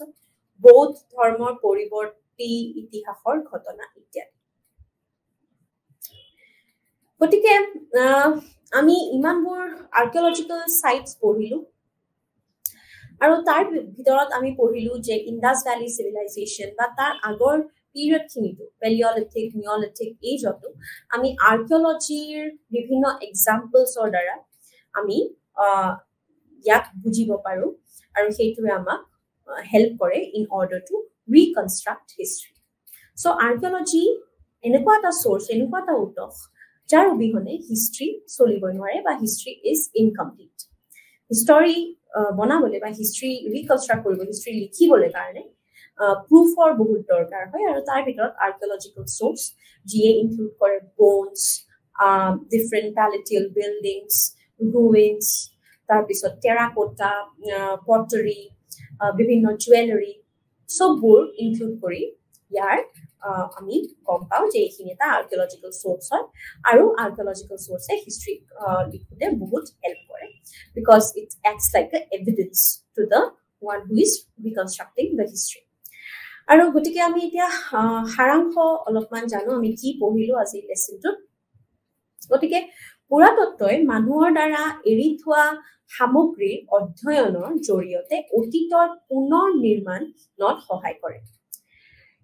বৌদ্ধ ধৰ্মৰ পৰিৱৰ্তী ইতিহাসৰ ঘটনা ইত্যাদি গতিকে আমি ইমানবোৰ আৰ্কিঅলজিকেল সাইটস পঢ়িলো আৰু তাৰ ভিতৰত আমি পঢ়িলো যে ইন্দাস ভ্যালি সিভিলাইজেশন বা তাৰ আগৰ পিৰিয়ড খিনিটো পেলিঅলিথিক নিঅলিথিক এজতো আমি আৰ্কিঅলজিৰ বিভিন্ন এক্সাম্পলছৰ দ্বাৰা আমি ইয়াক বুজিব পাৰো আৰু সেইটোৱে আমাক হেল্প কৰে in order to reconstruct history so archaeology এনেকুৱা এটা সোৰ্স এনেকুৱা এটা উৎস যাৰ অবিহনে হিষ্ট্ৰী চলিব নোৱাৰে বা হিষ্ট্ৰী ইজ ইনকমপ্লিট হিষ্টৰী বনাবলৈ বা হিষ্ট্ৰী ৰিকনষ্ট্ৰাক্ট কৰিব হিষ্ট্ৰী লিখিবলৈ কাৰণে প্ৰুফৰ বহুত দৰকাৰ হয় আৰু তাৰ ভিতৰত আৰ্কিঅলজিকেল সোৰ্স যিয়ে ইনক্লুড কৰে বোনছ ডিফাৰেণ্ট প্যালেটিয়েল বিল্ডিংছ ৰুইনছ তাৰপিছত টেৰাকোটা পটাৰী বিভিন্ন জুৱেলাৰী সববোৰ ইনক্লুড কৰি ইয়াৰ আমি গম পাওঁ যে এইখিনি এটা আৰ্কিঅলজিকেল সোৰ্স হয় আৰু আৰ্কিঅলজিকেল সোৰ্সে হিষ্ট্ৰী লিখোতে বহুত হেল্প কৰে because it acts like a evidence to the one who is reconstructing the history আৰু গতিকে আমি এতিয়া সাৰাংশ অলপমান জানো আমি কি পঢ়িলো আজি লেসনটোত গতিকে পুৰাতত্ত্বই মানুহৰ দ্বাৰা এৰি থোৱা সামগ্ৰীৰ অধ্যয়নৰ জৰিয়তে অতীতৰ পুনৰ নিৰ্মাণত সহায় কৰে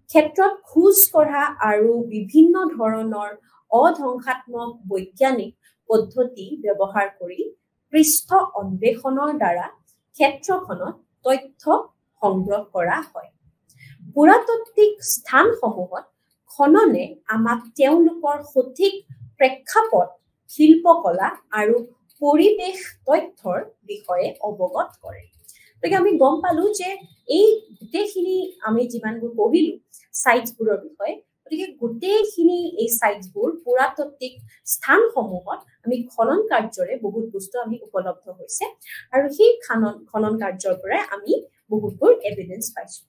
ক্ষেত্ৰত খোজ কঢ়া আৰু বিভিন্ন ধৰণৰ অধ্বংসাত্মক বৈজ্ঞানিক পদ্ধতি ব্যৱহাৰ কৰি পৃষ্ঠ অন্বেষণৰ দ্বাৰা ক্ষেত্ৰখনত তথ্য সংগ্ৰহ কৰা হয় পুৰাতাত্ত্বিক স্থানসমূহত খননে আমাক তেওঁলোকৰ সঠিক প্ৰেক্ষাপট শিল্পকলা আৰু পৰিবেশ তথ্যৰ বিষয়ে অৱগত কৰে গতিকে আমি গম পালো যে এই গোটেইখিনি আমি যিমানবোৰ পঢ়িলো সাইটছবোৰৰ বিষয়ে গতিকে গোটেইখিনি এই সাইটছবোৰ পুৰাতাত্ত্বিক স্থানসমূহত আমি খনন কাৰ্যৰে বহুত বস্তু আমি উপলব্ধ হৈছে আৰু সেই খনন কাৰ্যৰ পৰা আমি বহুতবোৰ এভিডেন্স পাইছো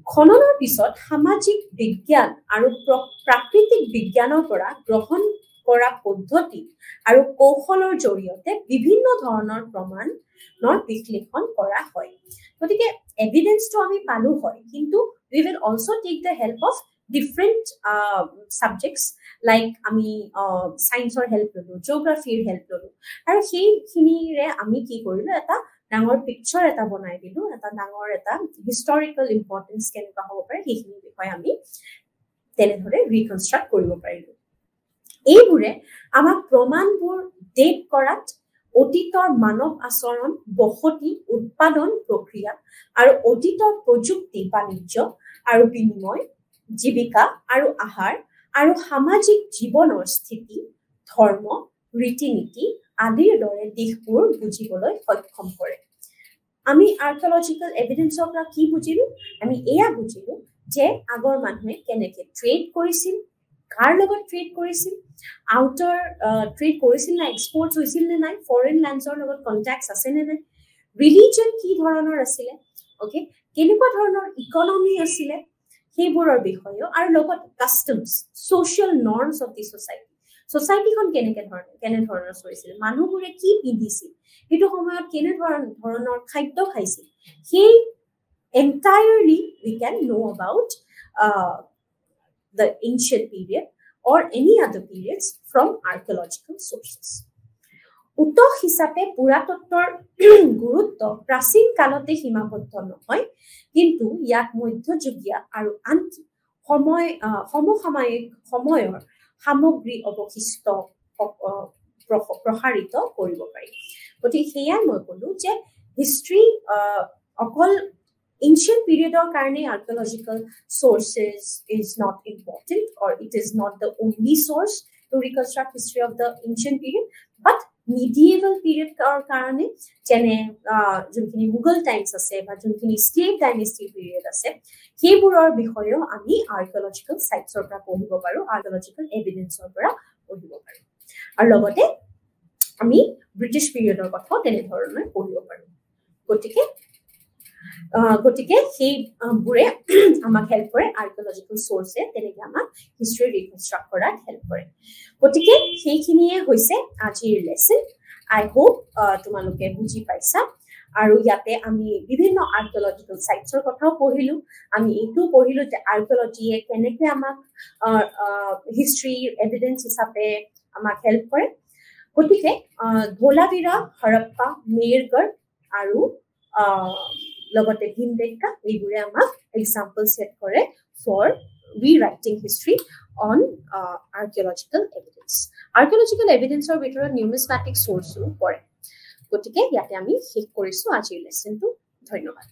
খননৰ পিছত সামাজিক বিজ্ঞান আৰু প্ৰাকৃতিক বিজ্ঞানৰ পৰা গ্ৰহণ কৰা পদ্ধতি আৰু কৌশলৰ জৰিয়তে বিভিন্ন ধৰণৰ প্ৰমাণৰ বিশ্লেষণ কৰা হয় গতিকে এভিডেন্সটো আমি পালো হয় কিন্তু we will also take the help of different subjects like আমি সায়েন্সৰ হেল্প ললো জিওগ্ৰাফিৰ হেল্প ললো আৰু সেইখিনিৰে আমি কি কৰিলো এটা ডাঙৰ পিকচাৰ এটা বনাই দিলো এটা ডাঙৰ এটা হিষ্টৰিকেল ইম্পৰ্টেন্স কেনেকুৱা হ'ব পাৰে সেইখিনি বিষয়ে আমি তেনেদৰে ৰিকনষ্ট্ৰাক্ট কৰিব পাৰিলো এইবোৰে আমাক প্ৰমাণবোৰ ডেট কৰাত অতীতৰ মানৱ আচৰণ বসতি উৎপাদন প্ৰক্ৰিয়া আৰু অতীতৰ প্ৰযুক্তি বাণিজ্য আৰু বিনিময় জীৱিকা আৰু আহাৰ আৰু সামাজিক জীৱনৰ স্থিতি ধৰ্ম ৰীতি নীতি আদিৰ দৰে দিশবোৰ বুজিবলৈ সক্ষম কৰে আমি আৰ্কিঅলজিকেল এভিডেন্সৰ পৰা কি বুজিলো আমি এয়া বুজিলো যে আগৰ মানুহে কেনেকৈ ট্ৰেড কৰিছিল কাৰ লগত ট্ৰেড কৰিছিল আউটাৰ ট্ৰেড কৰিছিল না এক্সপৰ্টছ হৈছিল নে নাই ফৰেন লেণ্ডছৰ লগত কণ্টেক্টছ আছে নে নাই ৰিলিজন কি ধৰণৰ আছিলে ওকে কেনেকুৱা ধৰণৰ ইকনমি আছিলে সেইবোৰৰ বিষয়ে আৰু লগত customs social norms of the সোসাইটিখন কেনে ধৰণৰ চলিছিল মানুহবোৰে কি পিন্ধিছিল সেইটো সময়ত কেনে ধৰণৰ খাদ্য খাইছিল সেই entirely we can know about the ancient period or any other periods from archaeological sources. উত্তর হিসাবে পুৰাতত্ত্বৰ গুৰুত্ব প্ৰাচীন কালতে সীমাবদ্ধ নহয় কিন্তু ইয়াক মধ্যযুগীয় আৰু আনকি সমসাময়িক সময়ৰ সামগ্ৰী অৱশিষ্ট প্ৰসাৰিত কৰিব পাৰি গতিকে সেয়াই মই ক'লো যে হিষ্ট্ৰী অকল ancient period or karne archaeological sources is not important or it is not the only source to reconstruct history of the ancient period but medieval period or karne jene junkhini mughal times ase ba junkhini slave dynasty period ase heburor bikhoyo ami archaeological sites or pora poribo paru archaeological evidence or pora poribo paru ar logote ami british period or kotha tene dhoroner poribo paru গতিকে সেই বুৰে আমাক help কৰে archaeological সোৰ্সে তেনেকৈ আমাক history ৰিকনষ্ট্ৰাক্ট কৰাত help কৰে গতিকে সেইখিনিয়ে হৈছে আজিৰ লেসন আই হোপ তোমালোকে বুজি পাইছা আৰু ইয়াতে আমি বিভিন্ন আৰ্কিঅলজিকেল সাইটছৰ কথাও পঢ়িলো আমি এইটো পঢ়িলো যে আৰ্কিঅলজিয়ে কেনেকৈ আমাক হিষ্ট্ৰী এভিডেন্স হিচাপে আমাক হেল্প কৰে গতিকে ধোলাবিৰা হৰপ্পা মেহেৰগড় আৰু লগতে ভীমবেটকা এইবোৰে আমাক এক্সাম্পল সেট কৰে for rewriting history on archaeological evidence archaeological evidenceৰ ভিতৰত numismatic source পৰে গতিকে ইয়াতে আমি শেষ কৰিছো আজিৰ লেসনটো ধন্যবাদ